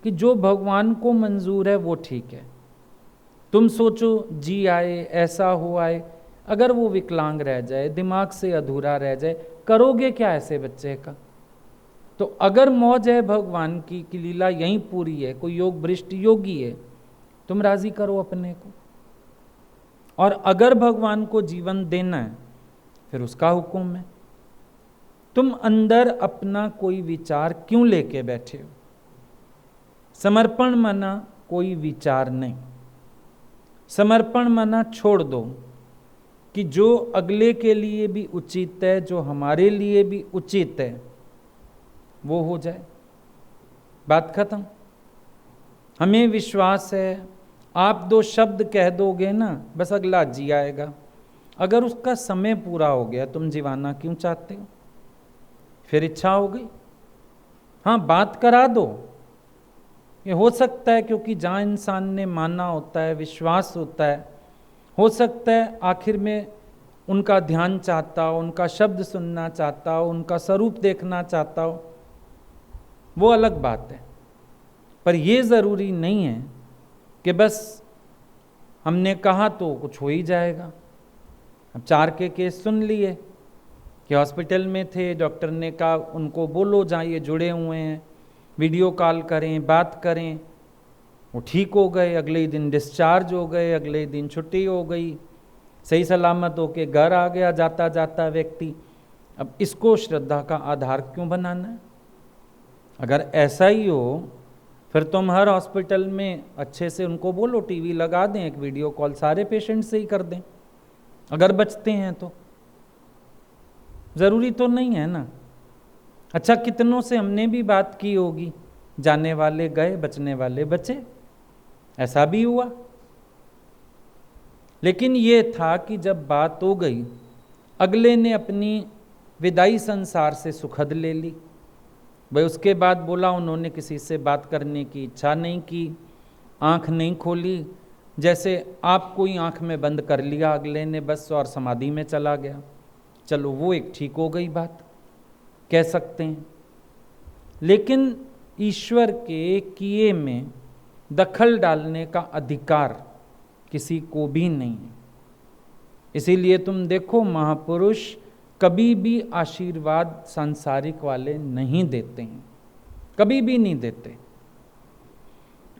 कि जो भगवान को मंजूर है वो ठीक है। तुम सोचो जी आए ऐसा हो आए, अगर वो विकलांग रह जाए, दिमाग से अधूरा रह जाए, करोगे क्या ऐसे बच्चे का? तो अगर मौज है भगवान की लीला यहीं पूरी है, कोई योग भ्रष्ट योगी है, तुम राजी करो अपने को। और अगर भगवान को जीवन देना है फिर उसका हुक्म है। तुम अंदर अपना कोई विचार क्यों लेके बैठे हो? समर्पण माना कोई विचार नहीं, समर्पण माना छोड़ दो कि जो अगले के लिए भी उचित है, जो हमारे लिए भी उचित है, वो हो जाए, बात खत्म। हमें विश्वास है, आप 2 शब्द कह दोगे ना, बस अगला जी आएगा। अगर उसका समय पूरा हो गया, तुम जीवाना क्यों चाहते हो? फिर इच्छा हो गई, हाँ बात करा दो। ये हो सकता है क्योंकि जहाँ इंसान ने माना होता है, विश्वास होता है, हो सकता है आखिर में उनका ध्यान चाहता हो, उनका शब्द सुनना चाहता हो, उनका स्वरूप देखना चाहता हो, वो अलग बात है। पर ये ज़रूरी नहीं है कि बस हमने कहा तो कुछ हो ही जाएगा। अब 4 के केस सुन लिए कि हॉस्पिटल में थे, डॉक्टर ने कहा उनको बोलो जहाँ ये जुड़े हुए हैं, वीडियो कॉल करें, बात करें। वो ठीक हो गए, अगले ही दिन डिस्चार्ज हो गए, अगले ही दिन छुट्टी हो गई, सही सलामत होके घर आ गया जाता जाता व्यक्ति। अब इसको श्रद्धा का आधार क्यों बनाना है? अगर ऐसा ही हो फिर तुम हर हॉस्पिटल में अच्छे से उनको बोलो टीवी लगा दें, एक वीडियो कॉल सारे पेशेंट से ही कर दें, अगर बचते हैं तो। ज़रूरी तो नहीं है ना। अच्छा, कितनों से हमने भी बात की होगी, जाने वाले गए, बचने वाले बचे, ऐसा भी हुआ। लेकिन ये था कि जब बात हो गई, अगले ने अपनी विदाई संसार से सुखद ले ली। भाई उसके बाद बोला उन्होंने किसी से बात करने की इच्छा नहीं की, आंख नहीं खोली, जैसे आप कोई आंख में बंद कर लिया अगले ने बस, और समाधि में चला गया। चलो वो एक ठीक हो गई बात, कह सकते हैं। लेकिन ईश्वर के किए में दखल डालने का अधिकार किसी को भी नहीं है। इसीलिए तुम देखो, महापुरुष कभी भी आशीर्वाद सांसारिक वाले नहीं देते हैं, कभी भी नहीं देते।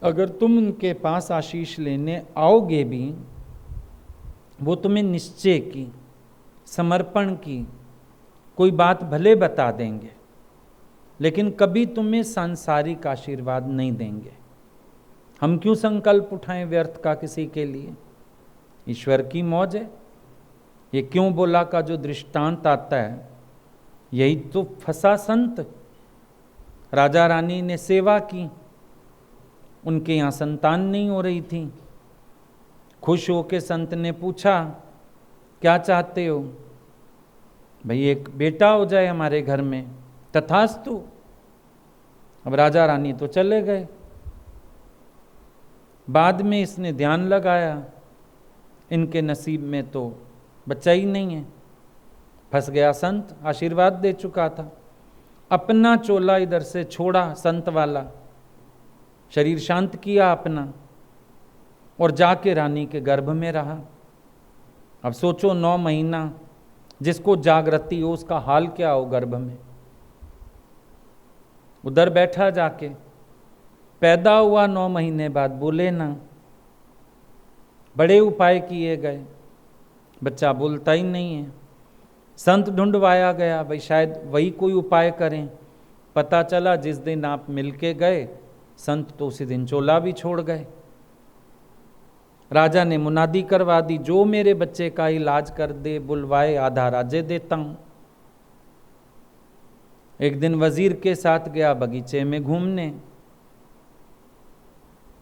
अगर तुम उनके पास आशीष लेने आओगे भी, वो तुम्हें निश्चय की, समर्पण की कोई बात भले बता देंगे, लेकिन कभी तुम्हें सांसारिक आशीर्वाद नहीं देंगे। हम क्यों संकल्प उठाएं व्यर्थ का किसी के लिए? ईश्वर की मौज है। ये क्यों बोला का जो दृष्टांत आता है, यही तो फंसा संत। राजा रानी ने सेवा की, उनके यहाँ संतान नहीं हो रही थी। खुश होके संत ने पूछा क्या चाहते हो? भाई एक बेटा हो जाए हमारे घर में। तथास्तु। अब राजा रानी तो चले गए। बाद में इसने ध्यान लगाया, इनके नसीब में तो बच्चा ही नहीं है। फंस गया संत, आशीर्वाद दे चुका था। अपना चोला इधर से छोड़ा संत वाला, शरीर शांत किया अपना, और जाके रानी के गर्भ में रहा। अब सोचो 9 महीना जिसको जागृति हो उसका हाल क्या हो गर्भ में। उधर बैठा जाके, पैदा हुआ 9 महीने बाद, बोले ना। बड़े उपाय किए गए, बच्चा बोलता ही नहीं है। संत ढूंढवाया गया, भाई शायद वही कोई उपाय करें। पता चला जिस दिन आप मिलके गए, संत तो उसी दिन चोला भी छोड़ गए। राजा ने मुनादी करवा दी, जो मेरे बच्चे का इलाज कर दे, बुलवाए, आधा राज्य देता हूं। एक दिन वजीर के साथ गया बगीचे में घूमने।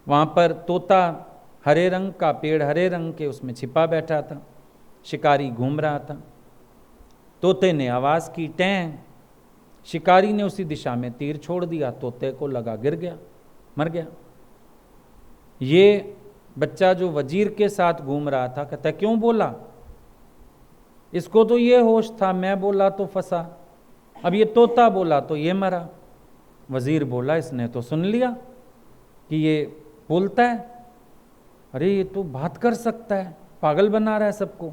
वहां पर तोता, हरे रंग का पेड़, हरे रंग के, उसमें छिपा बैठा था। शिकारी घूम रहा था। तोते ने आवाज की, टें। शिकारी ने उसी दिशा में तीर छोड़ दिया, तोते को लगा, गिर गया, मर गया। ये बच्चा जो वजीर के साथ घूम रहा था, कहता क्यों बोला? इसको तो ये होश था, मैं बोला तो फंसा, अब ये तोता बोला तो ये मरा। वजीर बोला इसने तो सुन लिया कि ये बोलता है, अरे ये तो बात कर सकता है, पागल बना रहा है सबको।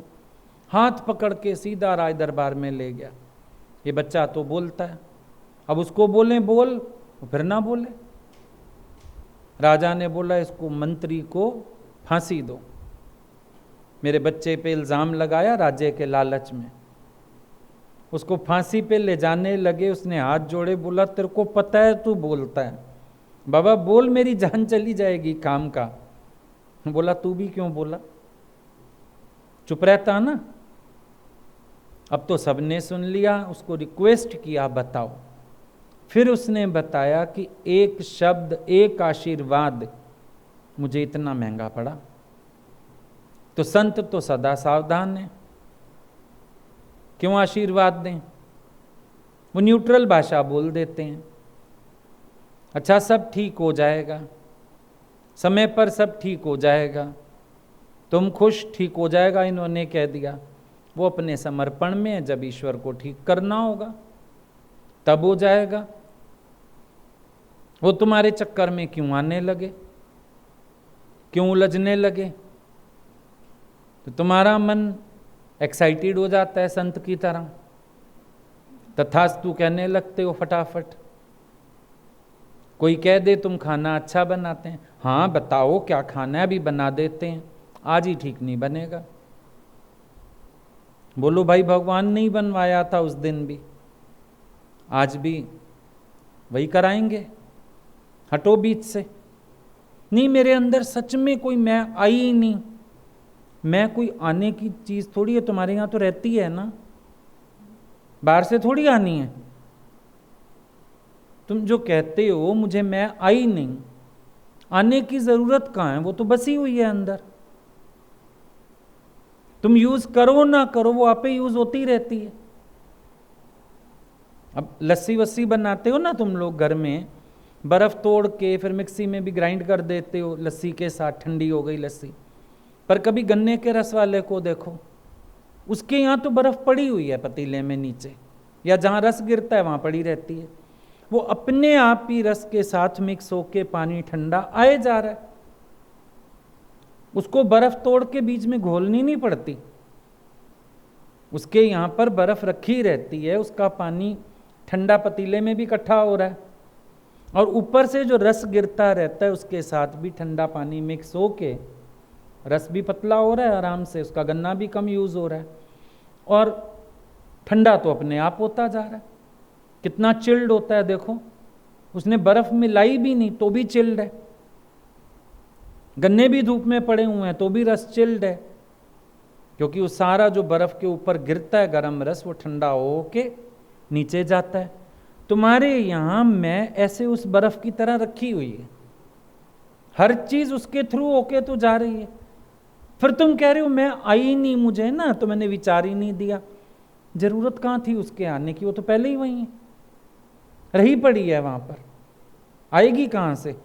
हाथ पकड़ के सीधा राज दरबार में ले गया। ये बच्चा तो बोलता है, अब उसको बोले बोल, फिर ना बोले। राजा ने बोला इसको, मंत्री को फांसी दो, मेरे बच्चे पे इल्ज़ाम लगाया राज्य के लालच में। उसको फांसी पे ले जाने लगे, उसने हाथ जोड़े, बोला तेरे को पता है तू बोलता है, बाबा बोल मेरी जान चली जाएगी काम का। बोला तू भी क्यों बोला, चुप रहता ना। अब तो सबने सुन लिया, उसको रिक्वेस्ट किया बताओ। फिर उसने बताया कि एक शब्द, एक आशीर्वाद मुझे इतना महंगा पड़ा। तो संत तो सदा सावधान है, क्यों आशीर्वाद दें, वो न्यूट्रल भाषा बोल देते हैं, अच्छा सब ठीक हो जाएगा, समय पर सब ठीक हो जाएगा, तुम खुश, ठीक हो जाएगा, इन्होंने कह दिया। वो अपने समर्पण में है, जब ईश्वर को ठीक करना होगा तब हो जाएगा। वो तुम्हारे चक्कर में क्यों आने लगे, क्यों उलझने लगे? तो तुम्हारा मन एक्साइटेड हो जाता है संत की तरह, तथास्तु कहने लगते हो फटाफट। कोई कह दे तुम खाना अच्छा बनाते हैं, हाँ बताओ क्या खाना है, अभी बना देते हैं, आज ही ठीक नहीं बनेगा। बोलो भाई भगवान ने ही बनवाया था उस दिन भी, आज भी वही कराएंगे, हटो बीच से। नहीं मेरे अंदर सच में कोई मैं आई ही नहीं, मैं कोई आने की चीज़ थोड़ी है, तुम्हारे यहाँ तो रहती है ना, बाहर से थोड़ी आनी है। तुम जो कहते हो मुझे मैं आई नहीं, आने की ज़रूरत कहाँ है, वो तो बसी हुई है अंदर। तुम यूज़ करो ना करो, वो आपे यूज़ होती रहती है। अब लस्सी वस्सी बनाते हो ना तुम लोग घर में, बर्फ़ तोड़ के फिर मिक्सी में भी ग्राइंड कर देते हो लस्सी के साथ, ठंडी हो गई लस्सी। पर कभी गन्ने के रस वाले को देखो, उसके यहाँ तो बर्फ़ पड़ी हुई है पतीले में नीचे, या जहाँ रस गिरता है वहाँ पड़ी रहती है, वो अपने आप ही रस के साथ मिक्स होके पानी ठंडा आए जा रहा है। उसको बर्फ़ तोड़ के बीच में घोलनी नहीं पड़ती, उसके यहाँ पर बर्फ़ रखी रहती है, उसका पानी ठंडा पतीले में भी इकट्ठा हो रहा है, और ऊपर से जो रस गिरता रहता है उसके साथ भी ठंडा पानी मिक्स होके रस भी पतला हो रहा है आराम से, उसका गन्ना भी कम यूज़ हो रहा है, और ठंडा तो अपने आप होता जा रहा है। कितना चिल्ड होता है देखो, उसने बर्फ़ मिलाई भी नहीं तो भी चिल्ड है, गन्ने भी धूप में पड़े हुए हैं तो भी रस चिल्ड है, क्योंकि वो सारा जो बर्फ़ के ऊपर गिरता है गर्म रस, वो ठंडा हो के नीचे जाता है। तुम्हारे यहाँ मैं ऐसे उस बर्फ़ की तरह रखी हुई है, हर चीज़ उसके थ्रू होके तो जा रही है। फिर तुम कह रहे हो मैं आई नहीं, मुझे ना तो मैंने विचार ही नहीं दिया, ज़रूरत कहाँ थी उसके आने की, वो तो पहले ही वहीं है, रही पड़ी है वहाँ पर, आएगी कहाँ से?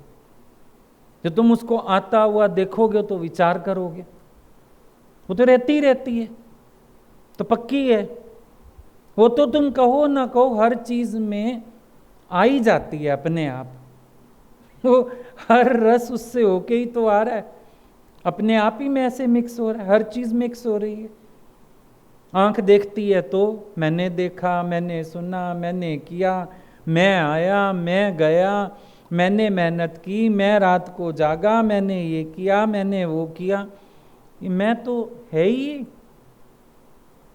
जो तुम उसको आता हुआ देखोगे तो विचार करोगे, वो तो रहती ही रहती है, तो पक्की है। वो तो तुम कहो ना कहो हर चीज़ में आ ही जाती है अपने आप, वो हर रस उससे होके ही तो आ रहा है, अपने आप ही में ऐसे मिक्स हो रहा है, हर चीज़ मिक्स हो रही है। आँख देखती है तो मैंने देखा, मैंने सुना, मैंने किया, मैं आया, मैं गया, मैंने मेहनत की, मैं रात को जागा, मैंने ये किया, मैंने वो किया, मैं तो है ही।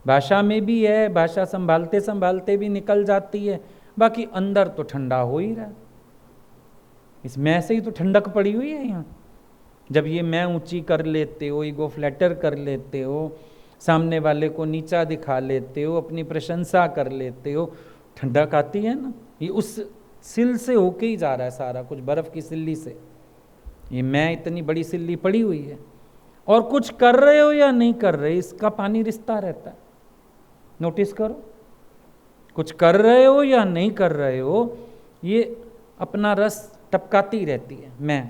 भाषा में भी है, भाषा संभालते संभालते भी निकल जाती है, बाकी अंदर तो ठंडा हो ही रहा है। इस मैं से ही तो ठंडक पड़ी हुई है यहाँ। जब ये मैं ऊंची कर लेते हो, ईगो फ्लैटर कर लेते हो, सामने वाले को नीचा दिखा लेते हो, अपनी प्रशंसा कर लेते हो, ठंडक आती है ना। ये उस सिल से होके ही जा रहा है सारा कुछ, बर्फ़ की सिल्ली से। ये मैं इतनी बड़ी सिल्ली पड़ी हुई है, और कुछ कर रहे हो या नहीं कर रहे, इसका पानी रिश्ता रहता है। नोटिस करो, कुछ कर रहे हो या नहीं कर रहे हो, ये अपना रस टपकाती रहती है। मैं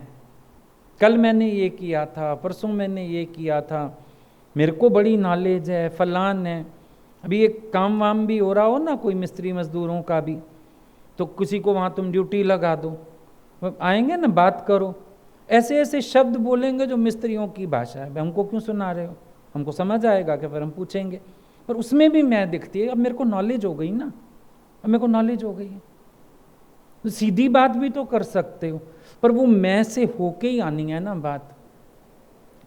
कल मैंने ये किया था, परसों मैंने ये किया था, मेरे को बड़ी नॉलेज है, फलान है। अभी एक काम वाम भी हो रहा हो ना, कोई मिस्त्री मजदूरों का भी, तो किसी को वहाँ तुम ड्यूटी लगा दो, आएंगे ना, बात करो, ऐसे ऐसे शब्द बोलेंगे जो मिस्त्रियों की भाषा है। हमको क्यों सुना रहे हो, हमको समझ आएगा कि फिर हम पूछेंगे, पर उसमें भी मैं दिखती है। अब मेरे को नॉलेज हो गई ना, अब मेरे को नॉलेज हो गई है, तो सीधी बात भी तो कर सकते हो, पर वो मैं से होके ही आनी है ना बात।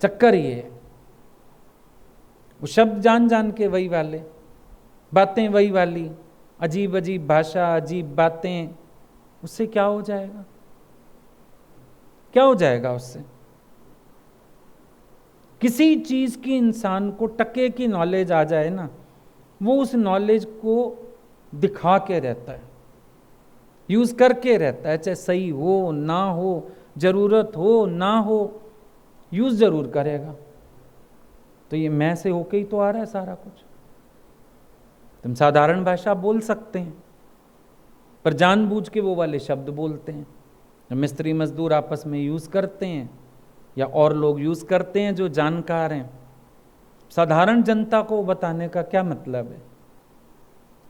चक्कर ये है, वो शब्द जान जान के वही वाले, बातें वही वाली, अजीब अजीब भाषा, अजीब बातें, उससे क्या हो जाएगा? क्या हो जाएगा उससे? किसी चीज की इंसान को टके की नॉलेज आ जाए ना, वो उस नॉलेज को दिखा के रहता है, यूज करके रहता है, चाहे सही हो ना हो, जरूरत हो ना हो, यूज जरूर करेगा। तो ये मैं से होके ही तो आ रहा है सारा कुछ। तुम साधारण भाषा बोल सकते हैं, पर जानबूझ के वो वाले शब्द बोलते हैं, मिस्त्री मजदूर आपस में यूज करते हैं, या और लोग यूज करते हैं जो जानकार हैं। साधारण जनता को बताने का क्या मतलब है?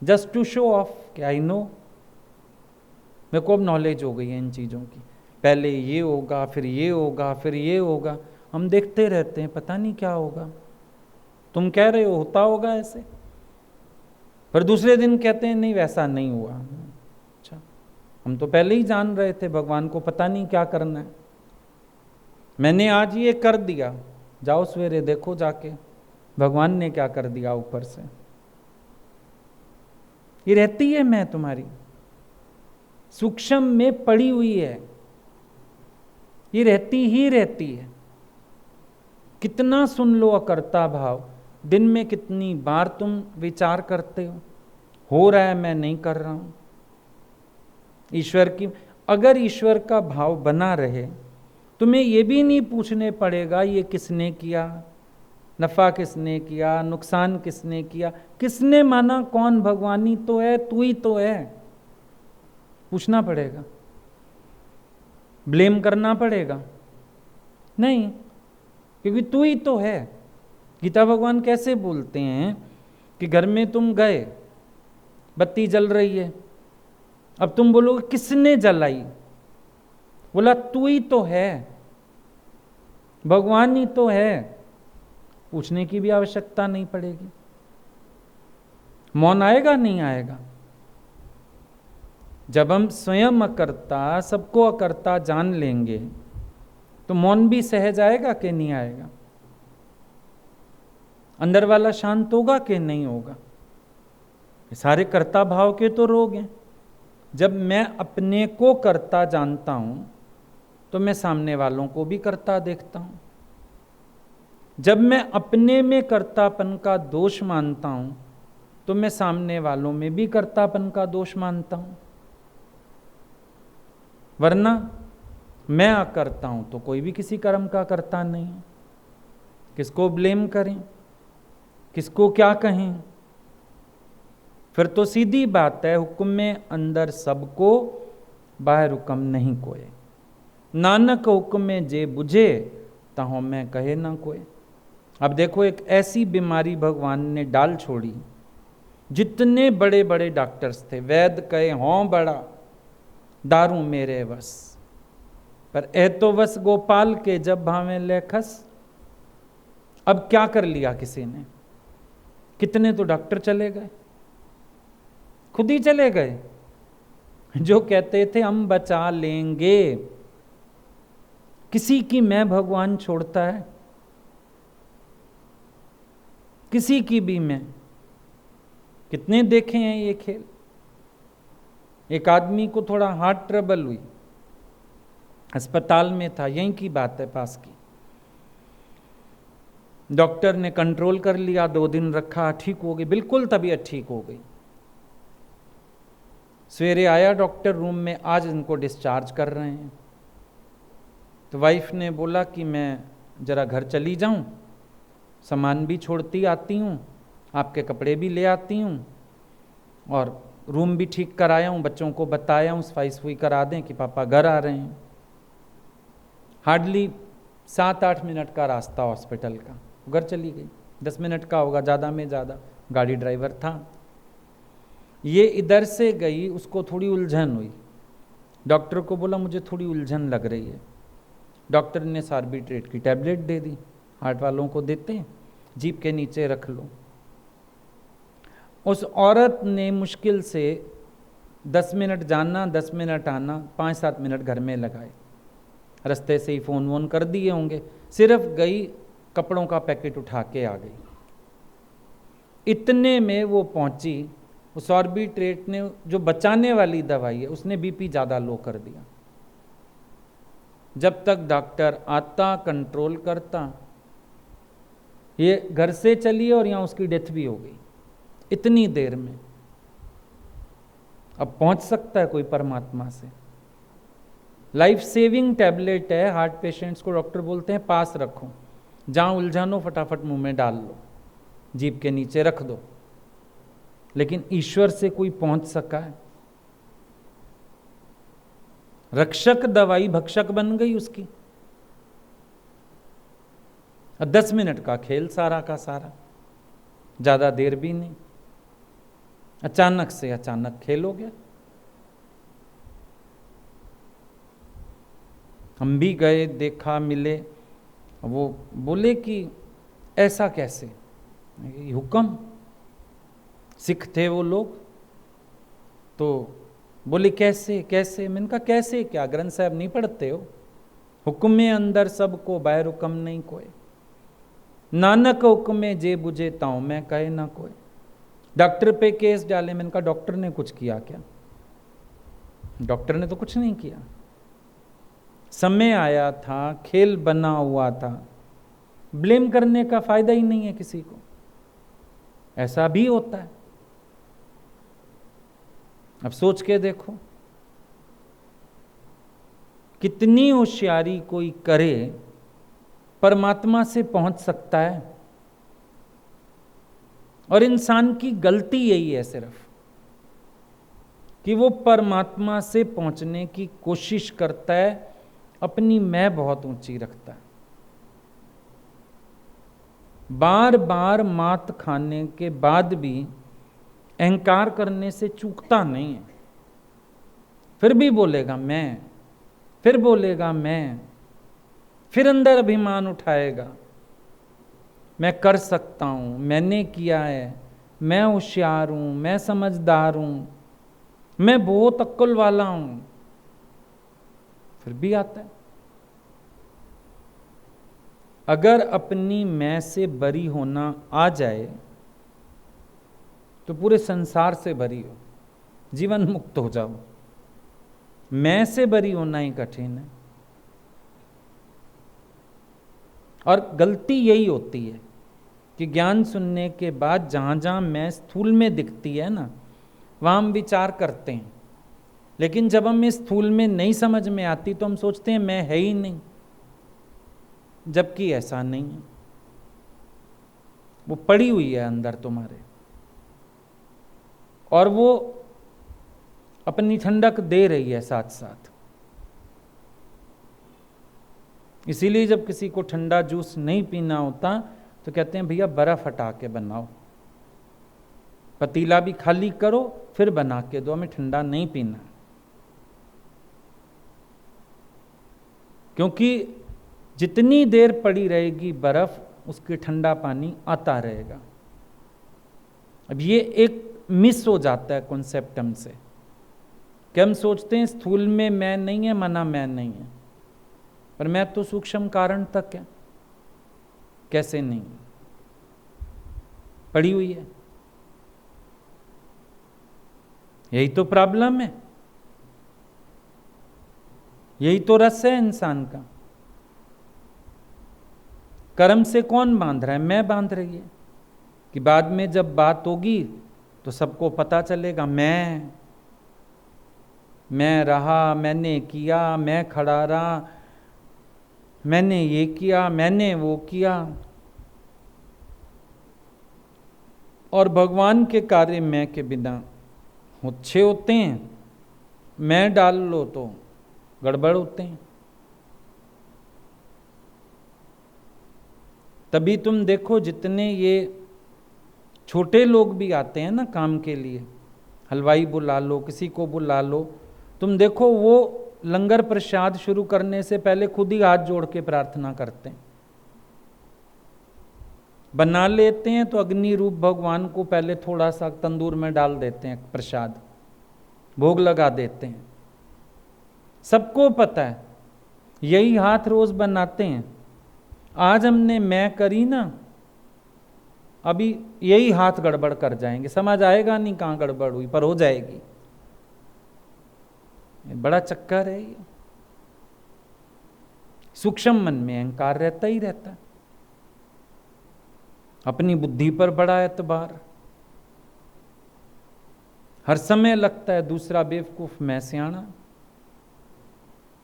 जस्ट टू शो ऑफ कि आई नो, मेरे को अब नॉलेज हो गई है इन चीज़ों की, पहले ये होगा, फिर ये होगा, फिर ये होगा, हम देखते रहते हैं, पता नहीं क्या होगा। तुम कह रहे हो होता होगा ऐसे, पर दूसरे दिन कहते हैं नहीं वैसा नहीं हुआ। अच्छा, हम तो पहले ही जान रहे थे भगवान को पता नहीं क्या करना है, मैंने आज ये कर दिया, जाओ सवेरे देखो जाके भगवान ने क्या कर दिया ऊपर से। ये रहती है मैं तुम्हारी, सूक्ष्म में पड़ी हुई है, ये रहती ही रहती है। कितना सुन लो अकर्ता भाव, दिन में कितनी बार तुम विचार करते हो रहा है मैं नहीं कर रहा हूं। ईश्वर की, अगर ईश्वर का भाव बना रहे, तुम्हें यह भी नहीं पूछने पड़ेगा ये किसने किया, नफा किसने किया, नुकसान किसने किया, किसने माना, कौन, भगवान ही तो है, तू ही तो है। पूछना पड़ेगा, ब्लेम करना पड़ेगा? नहीं, क्योंकि तू ही तो है। गीता भगवान कैसे बोलते हैं कि घर में तुम गए, बत्ती जल रही है, अब तुम बोलोगे किसने जलाई, बोला तू ही तो है, भगवान ही तो है, पूछने की भी आवश्यकता नहीं पड़ेगी। मौन आएगा नहीं आएगा? जब हम स्वयं अकर्ता, सबको अकर्ता जान लेंगे, तो मौन भी सहज आएगा कि नहीं आएगा? अंदर वाला शांत होगा कि नहीं होगा? सारे कर्ता भाव के तो रोग हैं। जब मैं अपने को कर्ता जानता हूं, तो मैं सामने वालों को भी कर्ता देखता हूं। जब मैं अपने में कर्तापन का दोष मानता हूं, तो मैं सामने वालों में भी कर्तापन का दोष मानता हूं। वरना मैं अकर्ता हूं तो कोई भी किसी कर्म का कर्ता नहीं है। किसको ब्लेम करें, किसको क्या कहें? फिर तो सीधी बात है, हुक्म में अंदर सबको, बाहर हुक्म नहीं कोई। नानक हुक्म में जे बुझे, तहों में कहे ना कोई। अब देखो, एक ऐसी बीमारी भगवान ने डाल छोड़ी, जितने बड़े बड़े डॉक्टर्स थे, वैद कहे हों बड़ा, दारू मेरे वस, पर ए तो वस गोपाल के जब भावे लेखस। अब क्या कर लिया किसी ने? कितने तो डॉक्टर चले गए, खुद ही चले गए, जो कहते थे हम बचा लेंगे। किसी की मैं भगवान छोड़ता है? किसी की भी मैं? कितने देखे हैं ये खेल। एक आदमी को थोड़ा हार्ट ट्रबल हुई, अस्पताल में था, यहीं की बात है, पास की। डॉक्टर ने कंट्रोल कर लिया, 2 दिन रखा, ठीक हो गई, बिल्कुल तबीयत ठीक हो गई। सवेरे आया डॉक्टर रूम में, आज इनको डिस्चार्ज कर रहे हैं। तो वाइफ ने बोला कि मैं जरा घर चली जाऊं, सामान भी छोड़ती आती हूं, आपके कपड़े भी ले आती हूं, और रूम भी ठीक कराया हूं, बच्चों को बताया हूं सफाई सफाई करा दें कि पापा घर आ रहे हैं। हार्डली 7-8 मिनट का रास्ता हॉस्पिटल का, घर चली गई। 10 मिनट का होगा ज़्यादा में ज़्यादा, गाड़ी ड्राइवर था। ये इधर से गई, उसको थोड़ी उलझन हुई, डॉक्टर को बोला मुझे थोड़ी उलझन लग रही है। डॉक्टर ने सार्बिट्रेट की टैबलेट दे दी, हार्ट वालों को देते हैं, जीप के नीचे रख लो। उस औरत ने मुश्किल से 10 मिनट जाना, 10 मिनट आना, 5-7 मिनट घर में लगाए। रास्ते से ही फ़ोन वोन कर दिए होंगे, सिर्फ गई, कपड़ों का पैकेट उठा के आ गई। इतने में वो पहुंची, उस ऑर्बिट्रेट ने जो बचाने वाली दवाई है उसने बीपी ज़्यादा लो कर दिया। जब तक डॉक्टर आता, कंट्रोल करता, ये घर से चली और यहाँ उसकी डेथ भी हो गई इतनी देर में। अब पहुंच सकता है कोई परमात्मा से? लाइफ सेविंग टैबलेट है, हार्ट पेशेंट्स को डॉक्टर बोलते हैं पास रखो, जहां उलझन हो फटाफट मुंह में डाल लो, जीभ के नीचे रख दो। लेकिन ईश्वर से कोई पहुंच सका है? रक्षक दवाई भक्षक बन गई उसकी। 10 मिनट का खेल सारा का सारा, ज्यादा देर भी नहीं, अचानक से अचानक खेल हो गया। हम भी गए, देखा, मिले, वो बोले कि ऐसा कैसे, हुक्म। सिख थे वो लोग, तो बोले कैसे कैसे। मैंने कहा कैसे क्या, ग्रंथ साहब नहीं पढ़ते हो? हुक्मे अंदर सबको बाहर हुक्म नहीं कोई, नानक हुक्मे जे बुझे ताऊ मैं कहे ना कोई। डॉक्टर पे केस डाले। मैंने कहा डॉक्टर ने कुछ किया क्या? डॉक्टर ने तो कुछ नहीं किया। समय आया था, खेल बना हुआ था, ब्लेम करने का फायदा ही नहीं है किसी को। ऐसा भी होता है। अब सोच के देखो, कितनी होशियारी कोई करे परमात्मा से पहुंच सकता है। और इंसान की गलती यही है सिर्फ कि वो परमात्मा से पहुंचने की कोशिश करता है, अपनी मैं बहुत ऊंची रखता है। बार बार मात खाने के बाद भी अहंकार करने से चूकता नहीं है। फिर भी बोलेगा मैं, फिर बोलेगा मैं, फिर अंदर अभिमान उठाएगा, मैं कर सकता हूं, मैंने किया है, मैं होशियार हूं, मैं समझदार हूं, मैं बहुत अक्ल वाला हूं। फिर भी आता है। अगर अपनी मैं से बरी होना आ जाए तो पूरे संसार से बरी हो, जीवन मुक्त हो जाओ। मैं से बरी होना ही कठिन है। और गलती यही होती है कि ज्ञान सुनने के बाद जहां जहां मैं स्थूल में दिखती है ना, वहां हम विचार करते हैं। लेकिन जब हम इस स्थूल में नहीं समझ में आती तो हम सोचते हैं मैं है ही नहीं, जबकि ऐसा नहीं है। वो पड़ी हुई है अंदर तुम्हारे, और वो अपनी ठंडक दे रही है साथ साथ। इसीलिए जब किसी को ठंडा जूस नहीं पीना होता तो कहते हैं भैया बर्फ हटा के बनाओ, पतीला भी खाली करो फिर बना के दो, हमें ठंडा नहीं पीना। क्योंकि जितनी देर पड़ी रहेगी बर्फ, उसके ठंडा पानी आता रहेगा। अब ये एक मिस हो जाता है कॉन्सेप्ट हमसे कि हम सोचते हैं स्थूल में मैं नहीं है, मना मैं नहीं है, पर मैं तो सूक्ष्म कारण तक है। कैसे नहीं? पड़ी हुई है। यही तो प्रॉब्लम है, यही तो रस है इंसान का। कर्म से कौन बांध रहा है? मैं बांध रही है कि बाद में जब बात होगी तो सबको पता चलेगा मैं रहा, मैंने किया, मैं खड़ा रहा, मैंने ये किया, मैंने वो किया। और भगवान के कार्य मैं के बिना अच्छे होते हैं, मैं डाल लो तो गड़बड़ होते हैं। तभी तुम देखो जितने ये छोटे लोग भी आते हैं ना काम के लिए, हलवाई बुला लो, किसी को बुला लो, तुम देखो वो लंगर प्रसाद शुरू करने से पहले खुद ही हाथ जोड़ के प्रार्थना करते हैं। बना लेते हैं तो अग्नि रूप भगवान को पहले थोड़ा सा तंदूर में डाल देते हैं, प्रसाद भोग लगा देते हैं। सबको पता है, यही हाथ रोज बनाते हैं। आज हमने मैं करी ना, अभी यही हाथ गड़बड़ कर जाएंगे, समझ आएगा नहीं कहाँ गड़बड़ हुई, पर हो जाएगी। बड़ा चक्कर है ये। सूक्ष्म मन में अहंकार रहता ही रहता है, अपनी बुद्धि पर बड़ा एतबार, हर समय लगता है दूसरा बेवकूफ मैं सियाना,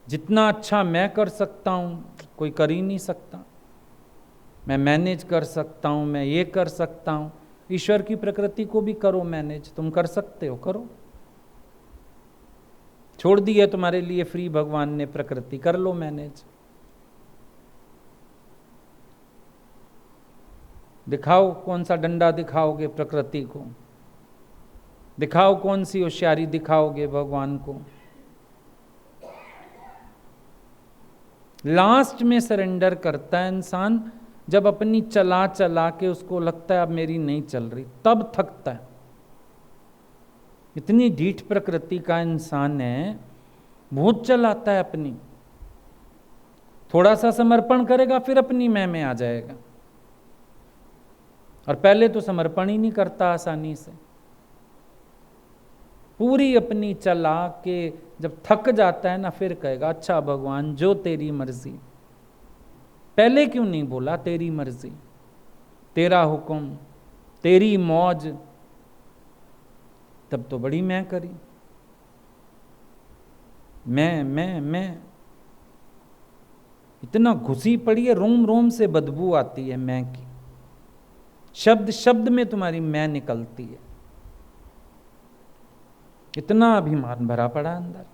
जितना अच्छा मैं कर सकता हूं कोई कर ही नहीं सकता, मैं मैनेज कर सकता हूं, मैं ये कर सकता हूं। ईश्वर की प्रकृति को भी करो मैनेज, तुम कर सकते हो, करो, छोड़ दी है तुम्हारे लिए फ्री भगवान ने प्रकृति, कर लो मैनेज। दिखाओ कौन सा डंडा दिखाओगे प्रकृति को, दिखाओ कौन सी होशियारी दिखाओगे भगवान को। लास्ट में सरेंडर करता है इंसान जब अपनी चला चला के उसको लगता है अब मेरी नहीं चल रही, तब थकता है। इतनी ढीठ प्रकृति का इंसान है, बहुत चलाता है अपनी, थोड़ा सा समर्पण करेगा फिर अपनी मैं में आ जाएगा, और पहले तो समर्पण ही नहीं करता आसानी से। पूरी अपनी चला के जब थक जाता है ना, फिर कहेगा अच्छा भगवान जो तेरी मर्जी। पहले क्यों नहीं बोला तेरी मर्जी, तेरा हुक्म, तेरी मौज, तब तो बड़ी मैं करी। मैं इतना घुसी पड़ी है, रोम रोम से बदबू आती है मैं की, शब्द शब्द में तुम्हारी मैं निकलती है, इतना अभिमान भरा पड़ा अंदर।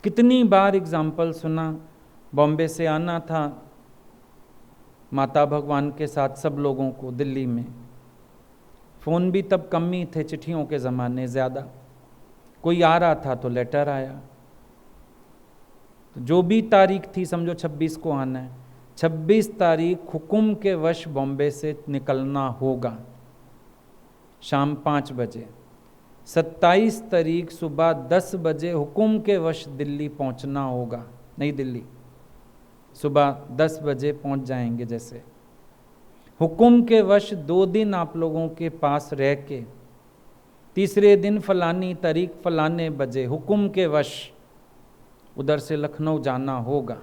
कितनी बार एग्जाम्पल सुना, बॉम्बे से आना था माता भगवान के साथ सब लोगों को दिल्ली में, फ़ोन भी तब कम ही थे, चिट्ठियों के ज़माने ज़्यादा, कोई आ रहा था तो लेटर आया, तो जो भी तारीख थी समझो 26 को आना है, 26 तारीख हुक्म के वश बॉम्बे से निकलना होगा शाम 5 बजे, 27 तारीख सुबह 10 बजे हुक्म के वश दिल्ली पहुंचना होगा, नई दिल्ली सुबह 10 बजे पहुंच जाएंगे। जैसे हुक्म के वश 2 दिन आप लोगों के पास रह के, तीसरे दिन फलानी तारीख फलाने बजे हुक्म के वश उधर से लखनऊ जाना होगा।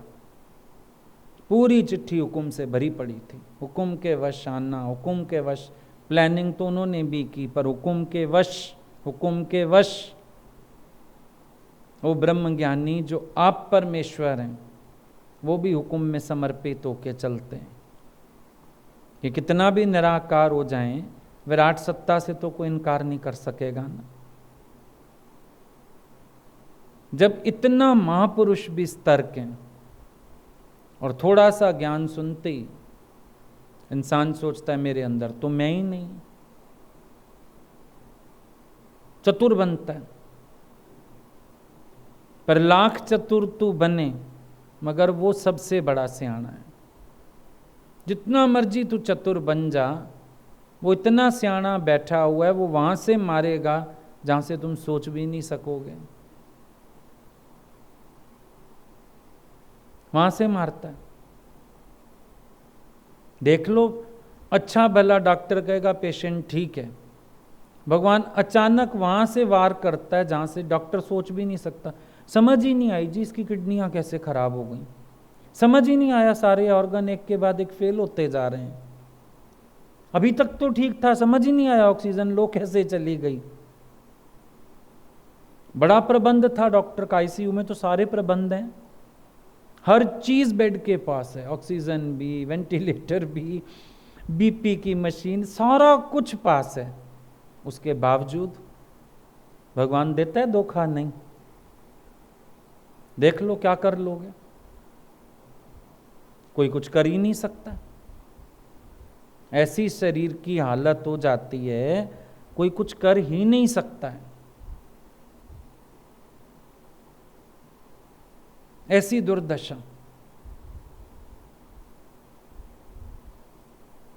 पूरी चिट्ठी हुक्म से भरी पड़ी थी, हुक्म के वश आना, हुक्म के वश। प्लानिंग तो उन्होंने भी की, पर हुक्म के वश, हुक्म के वश। वो ब्रह्म ज्ञानी जो आप परमेश्वर हैं, वो भी हुक्म में समर्पित होकर चलते हैं। कि कितना भी निराकार हो जाएं, विराट सत्ता से तो कोई इनकार नहीं कर सकेगा ना। जब इतना महापुरुष भी सतर्क हैं और थोड़ा सा ज्ञान सुनते ही इंसान सोचता है मेरे अंदर तो मैं ही नहीं, चतुर बनता है। पर लाख चतुर तू बने, मगर वो सबसे बड़ा सियाना है। जितना मर्जी तू चतुर बन जा, वो इतना सियाना बैठा हुआ है, वो वहां से मारेगा जहां से तुम सोच भी नहीं सकोगे, वहां से मारता है। देख लो, अच्छा भला डॉक्टर कहेगा पेशेंट ठीक है, भगवान अचानक वहां से वार करता है जहां से डॉक्टर सोच भी नहीं सकता। समझ ही नहीं आई जी इसकी किडनियां कैसे खराब हो गई, समझ ही नहीं आया सारे ऑर्गन एक के बाद एक फेल होते जा रहे हैं। अभी तक तो ठीक था, समझ ही नहीं आया ऑक्सीजन लो कैसे चली गई। बड़ा प्रबंध था डॉक्टर का, आईसीयू में तो सारे प्रबंध हैं, हर चीज बेड के पास है, ऑक्सीजन भी, वेंटिलेटर भी, बीपी की मशीन, सारा कुछ पास है। उसके बावजूद भगवान देता है धोखा? नहीं। देख लो क्या कर लोगे, कोई कुछ कर ही नहीं सकता। ऐसी शरीर की हालत हो जाती है, कोई कुछ कर ही नहीं सकता है। ऐसी दुर्दशा।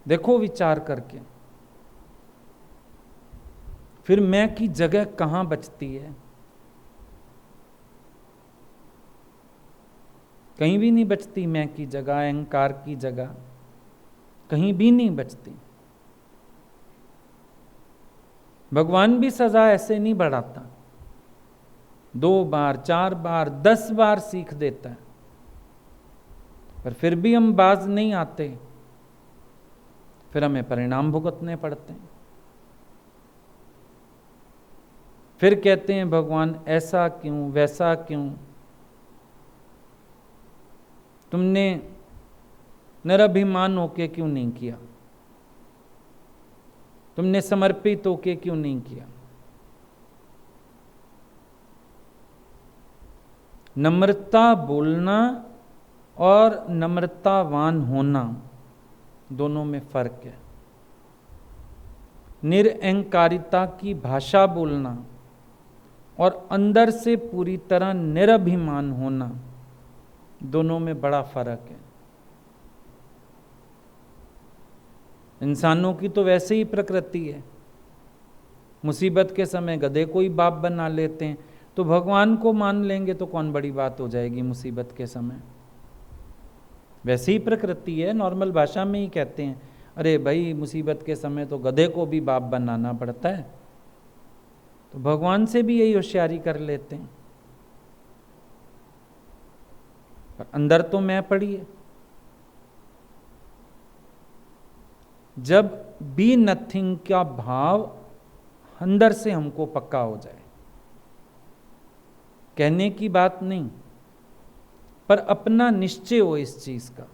देखो विचार करके, फिर मैं की जगह कहां बचती है? कहीं भी नहीं बचती मैं की जगह, अहंकार की जगह कहीं भी नहीं बचती। भगवान भी सजा ऐसे नहीं बढ़ाता, 2 बार 4 बार 10 बार सीख देता है, पर फिर भी हम बाज नहीं आते, फिर हमें परिणाम भुगतने पड़ते हैं। फिर कहते हैं भगवान ऐसा क्यों, वैसा क्यों, तुमने निरभिमान होके क्यों नहीं किया, तुमने समर्पित होके क्यों नहीं किया। नम्रता बोलना और नम्रतावान होना दोनों में फर्क है। निरअहंकारिता की भाषा बोलना और अंदर से पूरी तरह निरभिमान होना, दोनों में बड़ा फर्क है। इंसानों की तो वैसे ही प्रकृति है, मुसीबत के समय गधे को ही बाप बना लेते हैं, तो भगवान को मान लेंगे तो कौन बड़ी बात हो जाएगी मुसीबत के समय। वैसे ही प्रकृति है, नॉर्मल भाषा में ही कहते हैं, अरे भाई मुसीबत के समय तो गधे को भी बाप बनाना पड़ता है, तो भगवान से भी यही होशियारी कर लेते हैं। पर अंदर तो मैं पड़ी है। जब बी नथिंग का भाव अंदर से हमको पक्का हो जाए, कहने की बात नहीं, पर अपना निश्चय हो इस चीज का।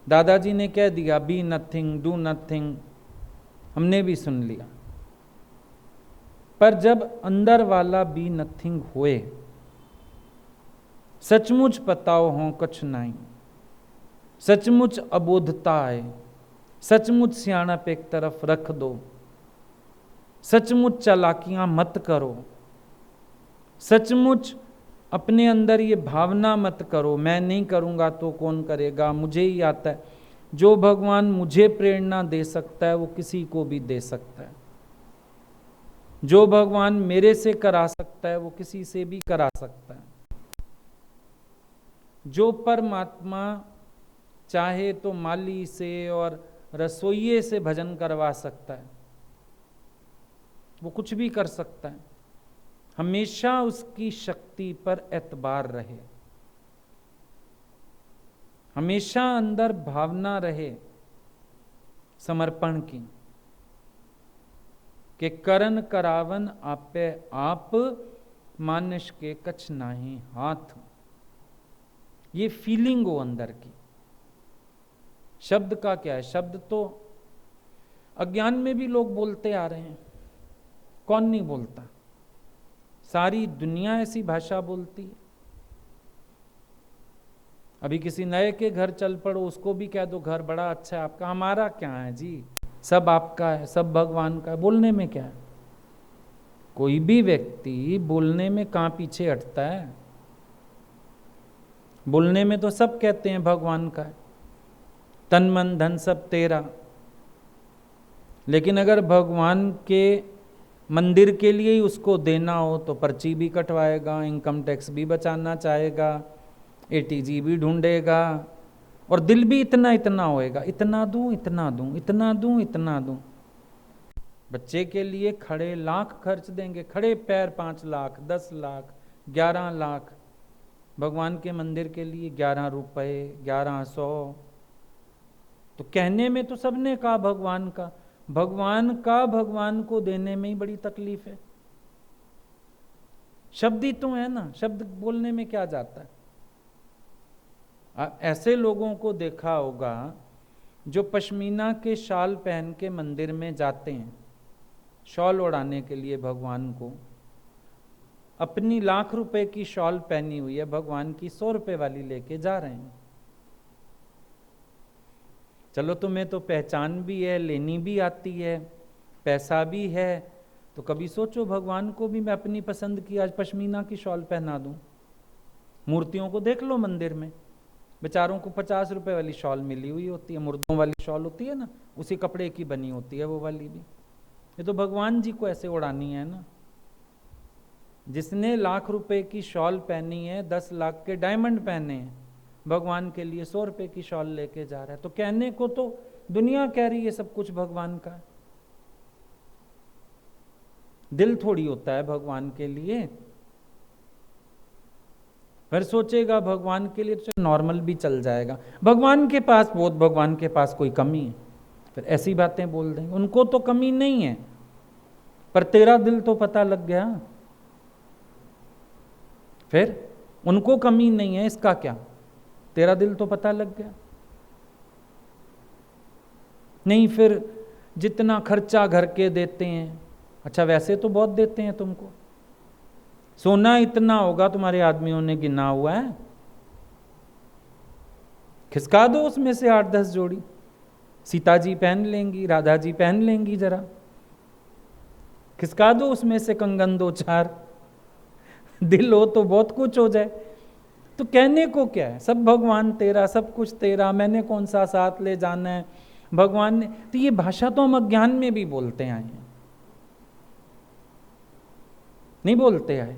दादाजी ने कह दिया बी नथिंग, डू नथिंग, हमने भी सुन लिया, पर जब अंदर वाला बी नथिंग होए, सचमुच पताओ हो कुछ नहीं, सचमुच अबोधता आए, सचमुच सियाणप एक तरफ रख दो, सचमुच चालाकियां मत करो, सचमुच अपने अंदर ये भावना मत करो मैं नहीं करूंगा तो कौन करेगा, मुझे ही आता है। जो भगवान मुझे प्रेरणा दे सकता है वो किसी को भी दे सकता है, जो भगवान मेरे से करा सकता है वो किसी से भी करा सकता है। जो परमात्मा चाहे तो माली से और रसोइये से भजन करवा सकता है, वो कुछ भी कर सकता है। हमेशा उसकी शक्ति पर एतबार रहे, हमेशा अंदर भावना रहे समर्पण की, कि करन करावन आपे आप, मानुष के कछ नाही हाथ। ये फीलिंग हो अंदर की। शब्द का क्या है, शब्द तो अज्ञान में भी लोग बोलते आ रहे हैं, कौन नहीं बोलता, सारी दुनिया ऐसी भाषा बोलती है। अभी किसी नए के घर चल पड़ो, उसको भी कह दो घर बड़ा अच्छा है आपका, हमारा क्या है जी, सब आपका है, सब भगवान का है, बोलने में क्या है। कोई भी व्यक्ति बोलने में कहाँ पीछे हटता है, बोलने में तो सब कहते हैं भगवान का है, तन मन धन सब तेरा। लेकिन अगर भगवान के मंदिर के लिए ही उसको देना हो तो पर्ची भी कटवाएगा, इनकम टैक्स भी बचाना चाहेगा, एटीजी भी ढूंढेगा, और दिल भी इतना इतना होएगा, इतना दूं इतना दूं इतना दूं इतना दूं। बच्चे के लिए खड़े लाख खर्च देंगे, खड़े पैर 5 लाख 10 लाख 11 लाख, भगवान के मंदिर के लिए 11 रुपए 1100। तो कहने में तो सबने कहा भगवान का, भगवान का भगवान को देने में ही बड़ी तकलीफ है। शब्द ही तो है ना, शब्द बोलने में क्या जाता है। ऐसे लोगों को देखा होगा जो पश्मीना के शाल पहन के मंदिर में जाते हैं, शॉल ओढ़ाने के लिए भगवान को, अपनी लाख रुपए की शॉल पहनी हुई है, भगवान की 100 रुपए वाली लेके जा रहे हैं। चलो तुम्हें तो पहचान भी है, लेनी भी आती है, पैसा भी है, तो कभी सोचो भगवान को भी मैं अपनी पसंद की आज पश्मीना की शॉल पहना दूं। मूर्तियों को देख लो मंदिर में, बेचारों को 50 रुपए वाली शॉल मिली हुई होती है, मुर्दों वाली शॉल होती है ना, उसी कपड़े की बनी होती है वो वाली भी। ये तो भगवान जी को ऐसे उड़ानी है ना। जिसने लाख रुपए की शॉल पहनी है, 10 लाख के डायमंड पहने हैं, भगवान के लिए 100 रुपए की शॉल लेके जा रहा है। तो कहने को तो दुनिया कह रही है सब कुछ भगवान का, दिल थोड़ी होता है भगवान के लिए। फिर सोचेगा भगवान के लिए तो नॉर्मल भी चल जाएगा, भगवान के पास बहुत, भगवान के पास कोई कमी है, फिर ऐसी बातें बोल देंगे। उनको तो कमी नहीं है, पर तेरा दिल तो पता लग गया। फिर उनको कमी नहीं है, इसका क्या, तेरा दिल तो पता लग गया। नहीं, फिर जितना खर्चा घर के देते हैं, अच्छा वैसे तो बहुत देते हैं तुमको, सोना इतना होगा तुम्हारे आदमियों ने गिना हुआ है, खिसका दो उसमें से 8-10 जोड़ी, सीता जी पहन लेंगी, राधा जी पहन लेंगी, जरा खिसका दो उसमें से कंगन 2-4, दिल हो तो बहुत कुछ हो जाए। तो कहने को क्या है, सब भगवान तेरा, सब कुछ तेरा, मैंने कौन सा साथ ले जाना है, भगवान ने। तो ये भाषा तो हम अज्ञान में भी बोलते आए हैं, नहीं बोलते आए।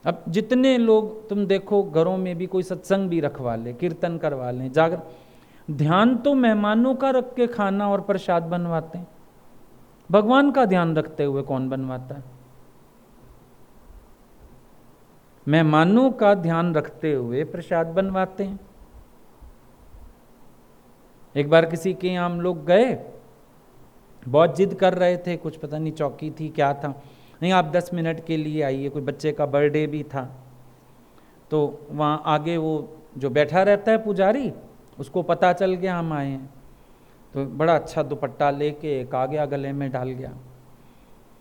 अब जितने लोग तुम देखो घरों में भी कोई सत्संग भी रखवा ले, कीर्तन करवा लें, जागर, ध्यान तो मेहमानों का रख के खाना और प्रसाद बनवाते हैं, भगवान का ध्यान रखते हुए कौन बनवाता है? मेहमानों का ध्यान रखते हुए प्रसाद बनवाते हैं। एक बार किसी के यहाँ हम लोग गए, बहुत जिद कर रहे थे, कुछ पता नहीं चौकी थी क्या था, नहीं आप 10 मिनट के लिए आइए, कोई बच्चे का बर्थडे भी था। तो वहाँ आगे वो जो बैठा रहता है पुजारी, उसको पता चल गया हम आए हैं, तो बड़ा अच्छा दुपट्टा लेके एक आ गया, गले में डाल गया।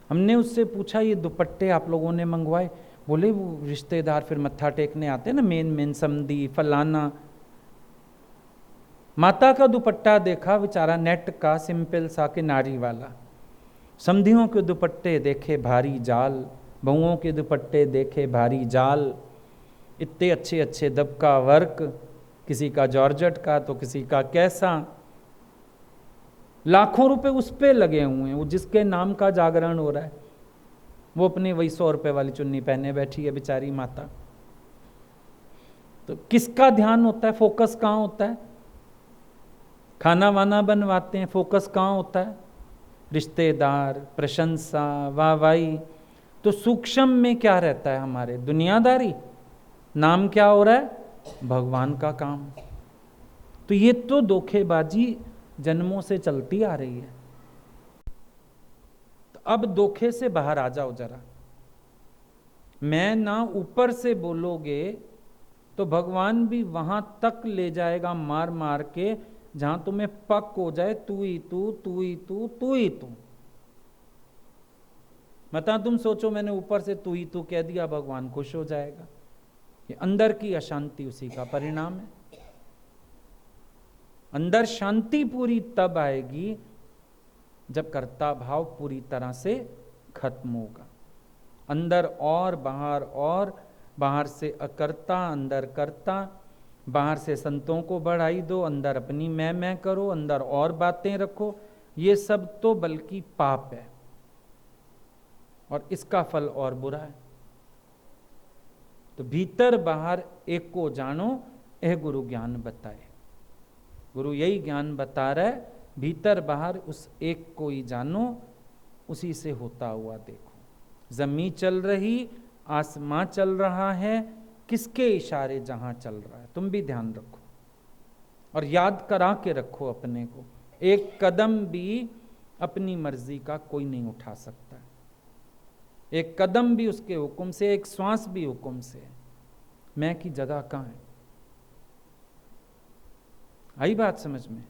हमने उससे पूछा ये दुपट्टे आप लोगों ने मंगवाए? बोले वो रिश्तेदार फिर मत्था टेकने आते हैं ना, मेन समधी फलाना। माता का दुपट्टा देखा बेचारा, नेट का सिंपल सा किनारी वाला। समधियों के दुपट्टे देखे भारी जाल, बहुओं के दुपट्टे देखे भारी जाल, इतने अच्छे अच्छे दबका वर्क, किसी का जॉर्जेट का तो किसी का कैसा, लाखों रुपए उस पे लगे हुए हैं। वो जिसके नाम का जागरण हो रहा है, वो अपनी वही 100 रुपए वाली चुन्नी पहने बैठी है बेचारी माता। तो किसका ध्यान होता है, फोकस कहाँ होता है? खाना वाना बनवाते हैं, फोकस कहाँ होता है? रिश्तेदार, प्रशंसा, वाहवाही। तो सूक्ष्म में क्या रहता है हमारे? दुनियादारी। नाम क्या हो रहा है? भगवान का काम। तो ये तो धोखेबाजी जन्मों से चलती आ रही है। तो अब धोखे से बाहर आ जाओ जरा। मैं ना ऊपर से बोलोगे तो भगवान भी वहां तक ले जाएगा मार मार के जहां तुम्हें पक हो जाए, तू ही तू, तू ही तू, तू ही तू। मता तुम सोचो मैंने ऊपर से तू ही तू कह दिया, भगवान खुश हो जाएगा? ये अंदर की अशांति उसी का परिणाम है। अंदर शांति पूरी तब आएगी जब कर्ता भाव पूरी तरह से खत्म होगा। अंदर और बाहर से अकर्ता, अंदर कर्ता। बाहर से संतों को बढ़ाई दो, अंदर अपनी मैं करो, अंदर और बातें रखो। ये सब तो बल्कि पाप है और इसका फल और बुरा है। तो भीतर बाहर एक को जानो, यह गुरु ज्ञान बताए। गुरु यही ज्ञान बता रहा है, भीतर बाहर उस एक को ही जानो, उसी से होता हुआ देखो। जमीन चल रही, आसमां चल रहा है, किसके इशारे जहां चल रहा है तुम भी ध्यान रखो और याद करा के रखो अपने को। एक कदम भी अपनी मर्जी का कोई नहीं उठा सकता, एक कदम भी उसके हुक्म से, एक श्वास भी हुक्म से। मैं की जगह कहाँ है? आई बात समझ में?